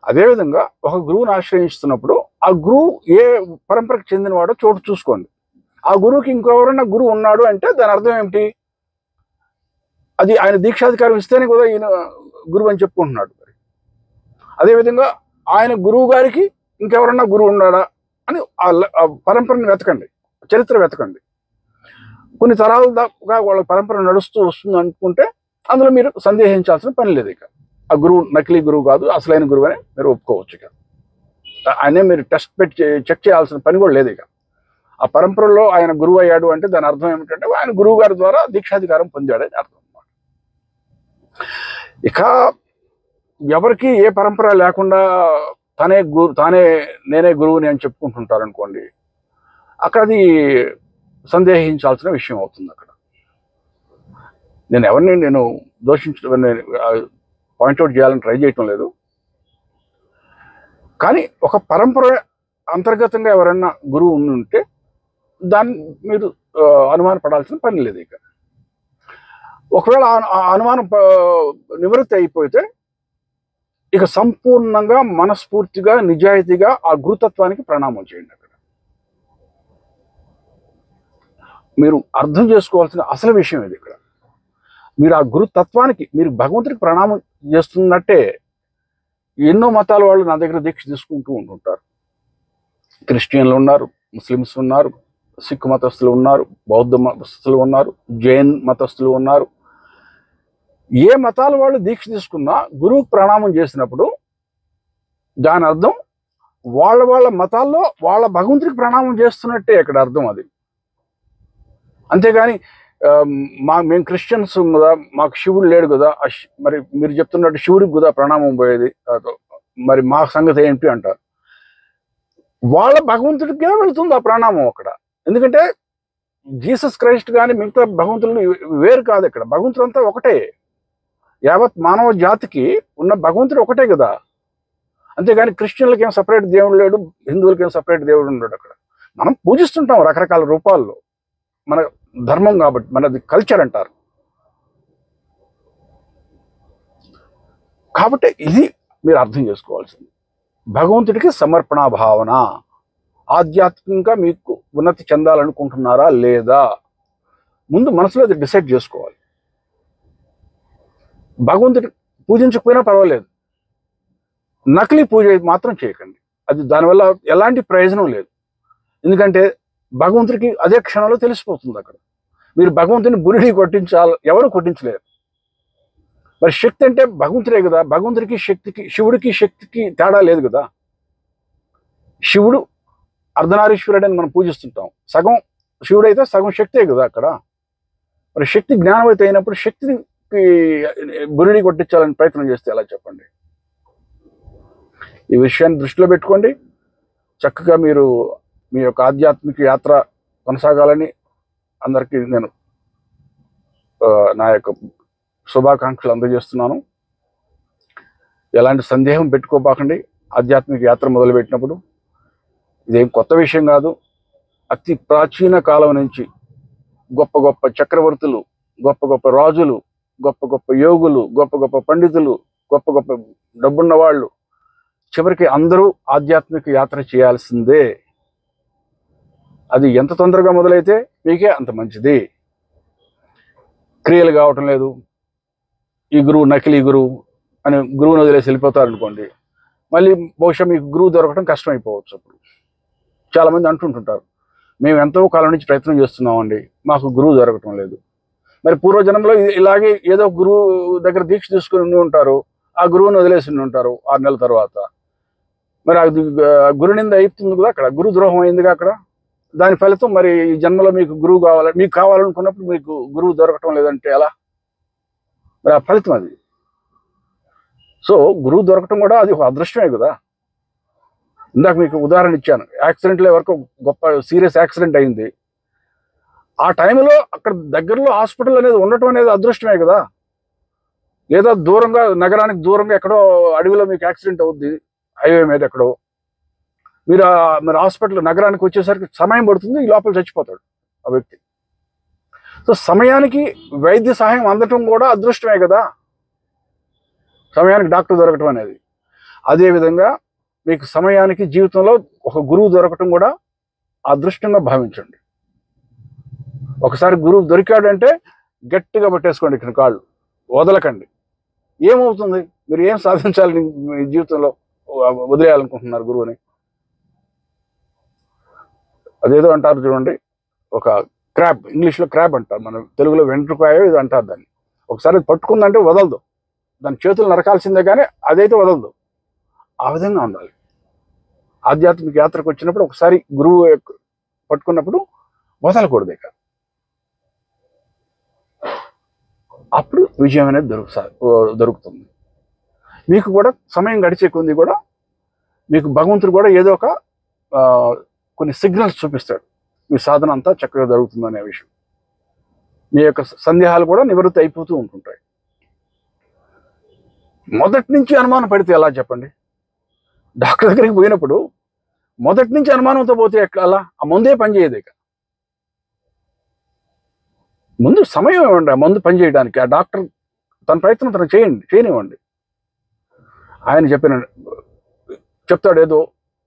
అదేవిధంగా ఒక గురువుని ఆశ్రయిస్తున్నప్పుడు ఆ గురువు ఏ పరంపరకు చెందినవాడో చోటు చూసుకోండి. ఆ గురువుకి ఇంకెవరైనా గురువు ఉన్నాడు అంటే దాని అర్థం ఏమిటి? అది ఆయన దీక్షాధికారం ఇస్తేనే కూడా ఈయన గురువు అని చెప్పుకుంటున్నాడు. మరి అదేవిధంగా ఆయన గురువు గారికి ఇంకెవరన్నా గురువు ఉన్నాడా అని ఆ పరంపరని వెతకండి, చరిత్ర వెతకండి. కొన్ని తరాల దాకా వాళ్ళ పరంపర నడుస్తూ వస్తుంది అనుకుంటే అందులో మీరు సందేహించాల్సిన పని లేదు. ఇక ఆ గురువు నకిలీ గురువు కాదు, అసలైన గురువు అని మీరు ఒప్పుకోవచ్చు. ఇక ఆయనే మీరు టెస్ట్ పెట్టి చెక్ చేయాల్సిన పని కూడా లేదు. ఇక ఆ పరంపరలో ఆయన గురువు అయ్యాడు అంటే దాని అర్థం ఏమిటంటే ఆయన గురువు గారి ద్వారా దీక్షాధికారం పొందాడని అర్థం అన్నమాట. ఇక ఎవరికి ఏ పరంపర లేకుండా నేనే గురువుని అని చెప్పుకుంటుంటారు అనుకోండి, అక్కడ అది సందేహించాల్సిన విషయం అవుతుంది. అక్కడ నేను దోషించడం, పాయింట్అవుట్ చేయాలని ట్రై చేయటం లేదు. కానీ ఒక పరంపర అంతర్గతంగా ఎవరైనా గురువు ఉంటే దాన్ని మీరు అనుమానపడాల్సిన పని లేదు. ఇక ఒకవేళ ఆ అనుమానం నివృత్తి అయిపోతే ఇక సంపూర్ణంగా మనస్ఫూర్తిగా నిజాయితీగా ఆ గురుతత్వానికి ప్రణామం చేయండి. అక్కడ మీరు అర్థం చేసుకోవాల్సిన అసలు విషయం ఇది. ఇక్కడ మీరు ఆ గురుతత్వానికి, మీరు భగవంతుడికి ప్రణామం చేస్తున్నట్టే ఎన్నో మతాల వాళ్ళు నా దగ్గర దీక్ష తీసుకుంటూ ఉంటుంటారు. క్రిస్టియన్లు ఉన్నారు, ముస్లిమ్స్ ఉన్నారు, సిక్ మతస్థులు ఉన్నారు, బౌద్ధ మతస్థులు ఉన్నారు, జైన్ మతస్థులు ఉన్నారు. ఏ మతాల వాళ్ళు దీక్ష తీసుకున్నా గురువుకు ప్రణామం చేసినప్పుడు దాని అర్థం వాళ్ళ మతాల్లో వాళ్ళ భగవంతుడికి ప్రణామం చేస్తున్నట్టే ఇక్కడ అర్థం. అది అంతేగాని మేము క్రిస్టియన్స్ కదా, మాకు శివుడు లేడు కదా, మరి మీరు చెప్తున్నట్టు శివుడికి కదా ప్రణామం పోయేది, మరి మా సంగతి ఏంటి అంటారు. వాళ్ళ భగవంతుడికే వెళుతుంది ఆ ప్రణామం అక్కడ. ఎందుకంటే జీసస్ క్రైస్ట్ కానీ మిగతా భగవంతులు వేరు కాదు. ఇక్కడ భగవంతుడు అంతా ఒకటే. యావత్ మానవ జాతికి ఉన్న భగవంతుడు ఒకటే కదా. అంతేగాని క్రిస్టియన్లకి ఏం సపరేట్ దేవుడు లేడు, హిందువులకి ఏం సపరేట్ దేవుడు ఉన్నాడు. అక్కడ మనం పూజిస్తుంటాం రకరకాల రూపాల్లో, మన ధర్మం కాబట్టి, మనది కల్చర్ అంటారు. కాబట్టి ఇది మీరు అర్థం చేసుకోవాల్సింది. భగవంతుడికి సమర్పణ భావన. ఆధ్యాత్మికంగా మీకు ఉన్నతి చెందాలనుకుంటున్నారా లేదా, ముందు మనసులో అది డిసైడ్ చేసుకోవాలి. భగవంతుడి పూజించకపోయినా పర్వాలేదు, నకిలీ పూజ మాత్రం చేయకండి. అది దానివల్ల ఎలాంటి ప్రయోజనం లేదు. ఎందుకంటే భగవంతుడికి అదే క్షణంలో తెలిసిపోతుంది. అక్కడ మీరు భగవంతుని బురిడి ఎవరు కొట్టించలేరు. మరి శక్తి అంటే భగవంతుడే కదా. భగవంతుడికి శక్తికి, శివుడికి శక్తికి తేడా లేదు కదా. శివుడు అర్ధనారీశ్వరుడు అని మనం పూజిస్తుంటాం. సగం శివుడైతే సగం శక్తే కదా అక్కడ. మరి శక్తి జ్ఞానవతి అయినప్పుడు శక్తిని బురిడి కొట్టించాలని ప్రయత్నం చేస్తే ఎలా చెప్పండి. ఈ విషయాన్ని దృష్టిలో పెట్టుకోండి. చక్కగా మీరు మీ యొక్క ఆధ్యాత్మిక యాత్ర కొనసాగాలని అందరికీ నేను నా యొక్క శుభాకాంక్షలు అందజేస్తున్నాను. ఎలాంటి సందేహం పెట్టుకోబాకండి. ఆధ్యాత్మిక యాత్ర మొదలుపెట్టినప్పుడు ఇదేం కొత్త విషయం కాదు. అతి ప్రాచీన కాలం నుంచి గొప్ప గొప్ప చక్రవర్తులు, గొప్ప గొప్ప రాజులు, గొప్ప గొప్ప యోగులు, గొప్ప గొప్ప పండితులు, గొప్ప గొప్ప డబ్బున్న వాళ్ళు, చివరికి అందరూ ఆధ్యాత్మిక యాత్ర చేయాల్సిందే. అది ఎంత తొందరగా మొదలైతే మీకే అంత మంచిది. క్రియలు కావటం లేదు, ఈ గురువు నకిలీ గురువు అని గురువుని వదిలేసి వెళ్ళిపోతారనుకోండి, మళ్ళీ బహుశా మీకు గురువు దొరకడం కష్టమైపోవచ్చు. అప్పుడు చాలామంది అంటుంటుంటారు, మేము ఎంతో కాలం నుంచి ప్రయత్నం చేస్తున్నామండి, మాకు గురువు దొరకటం లేదు. మరి పూర్వజన్మలో ఇలాగే ఏదో గురువు దగ్గర దీక్ష తీసుకుని ఉండి ఉంటారు, ఆ గురువుని వదిలేసి ఉంటారు 6 నెలల తర్వాత. మరి అది గురునింద అవుతుంది కదా, అక్కడ గురు ద్రోహం అయిందిగా అక్కడ. దాని ఫలితం మరి ఈ జన్మలో మీకు గురువు కావాలి, మీకు కావాలనుకున్నప్పుడు మీకు గురువు దొరకటం లేదంటే ఎలా? మరి ఆ ఫలితం అది. సో గురువు దొరకటం కూడా అది ఒక అదృష్టమే కదా. ఇందాక మీకు ఉదాహరణ ఇచ్చాను, యాక్సిడెంట్లో వరకు గొప్ప సీరియస్ యాక్సిడెంట్ అయింది, ఆ టైంలో అక్కడ దగ్గరలో హాస్పిటల్ అనేది ఉండటం అనేది అదృష్టమే కదా. లేదా దూరంగా, నగరానికి దూరంగా ఎక్కడో అడవిలో మీకు యాక్సిడెంట్ అవుద్ది, హైవే మీద ఎక్కడో, మీరు మరి హాస్పిటల్ నగరానికి వచ్చేసరికి సమయం పడుతుంది, ఈ లోపల చచ్చిపోతాడు ఆ వ్యక్తి. సో సమయానికి వైద్య సహాయం అందటం కూడా అదృష్టమే కదా, సమయానికి డాక్టర్ దొరకటం అనేది. అదేవిధంగా మీకు సమయానికి జీవితంలో ఒక గురువు దొరకటం కూడా అదృష్టంగా భావించండి. ఒకసారి గురువు దొరికాడంటే గట్టిగా పట్టేసుకోండి ఇక్కడ కాళ్ళు, వదలకండి. ఏమవుతుంది, మీరు ఏం సాధించాలని మీ జీవితంలో వదిలేయాలనుకుంటున్నారు గురువుని? అదేదో అంటారు చూడండి, ఒక క్రాబ్, ఇంగ్లీష్లో క్రాబ్ అంటారు, మన తెలుగులో వెంట్రుకాయో ఇది అంటారు దాన్ని. ఒకసారి అది పట్టుకుందంటే వదలదు, దాని చేతులు నరకాల్సిందే కానీ అదైతే వదలదు. ఆ విధంగా ఉండాలి. ఆధ్యాత్మిక యాత్రకు వచ్చినప్పుడు ఒకసారి గురువు పట్టుకున్నప్పుడు వదలకూడదు ఇక. అప్పుడు విజయం అనేది దొరుకుతుంది. మీకు కూడా సమయం గడిచే కొద్ది కూడా మీకు భగవంతుడు కూడా ఏదో ఒక కొన్ని సిగ్నల్స్ చూపిస్తాడు, మీ సాధన అంతా చక్కగా జరుగుతుందనే విషయం. మీ యొక్క సందేహాలు కూడా నివృత్తి అయిపోతూ ఉంటుంటాయి. మొదటి నుంచి అనుమానం పడితే ఎలా చెప్పండి? డాక్టర్ దగ్గరికి పోయినప్పుడు మొదటి నుంచి అనుమానంతో పోతే అలా ఆ మందే పనిచేయదు. ఇక ముందు సమయం ఇవ్వండి ఆ మందు పనిచేయడానికి. ఆ డాక్టర్ తన ప్రయత్నం తను చేయనివ్వండి. ఆయన చెప్తాడు ఏదో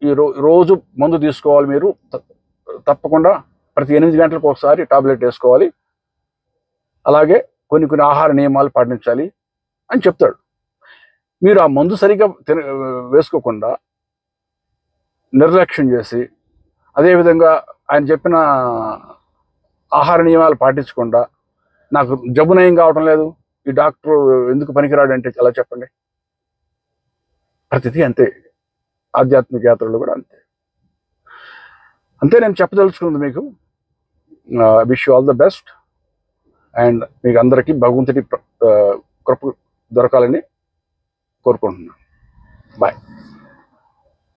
ఈ రోజు మందు తీసుకోవాలి, మీరు తప్పకుండా ప్రతి 8 గంటలకు ఒకసారి టాబ్లెట్ వేసుకోవాలి, అలాగే కొన్ని ఆహార నియమాలు పాటించాలి అని చెప్తాడు. మీరు ఆ మందు సరిగ్గా వేసుకోకుండా నిర్లక్ష్యం చేసి, అదేవిధంగా ఆయన చెప్పిన ఆహార నియమాలు పాటించకుండా నాకు జబ్బు నయం కావటం లేదు, ఈ డాక్టర్ ఎందుకు పనికిరాడంటే ఎలా చెప్పండి? ప్రతిదీ అంతే, ఆధ్యాత్మిక యాత్రలు కూడా అంతే. అంతే నేను చెప్పదలుచుకున్నది మీకు. Wish you all the best. And మీకు అందరికీ భగవంతుడి కృప దొరకాలని కోరుకుంటున్నాను. బాయ్.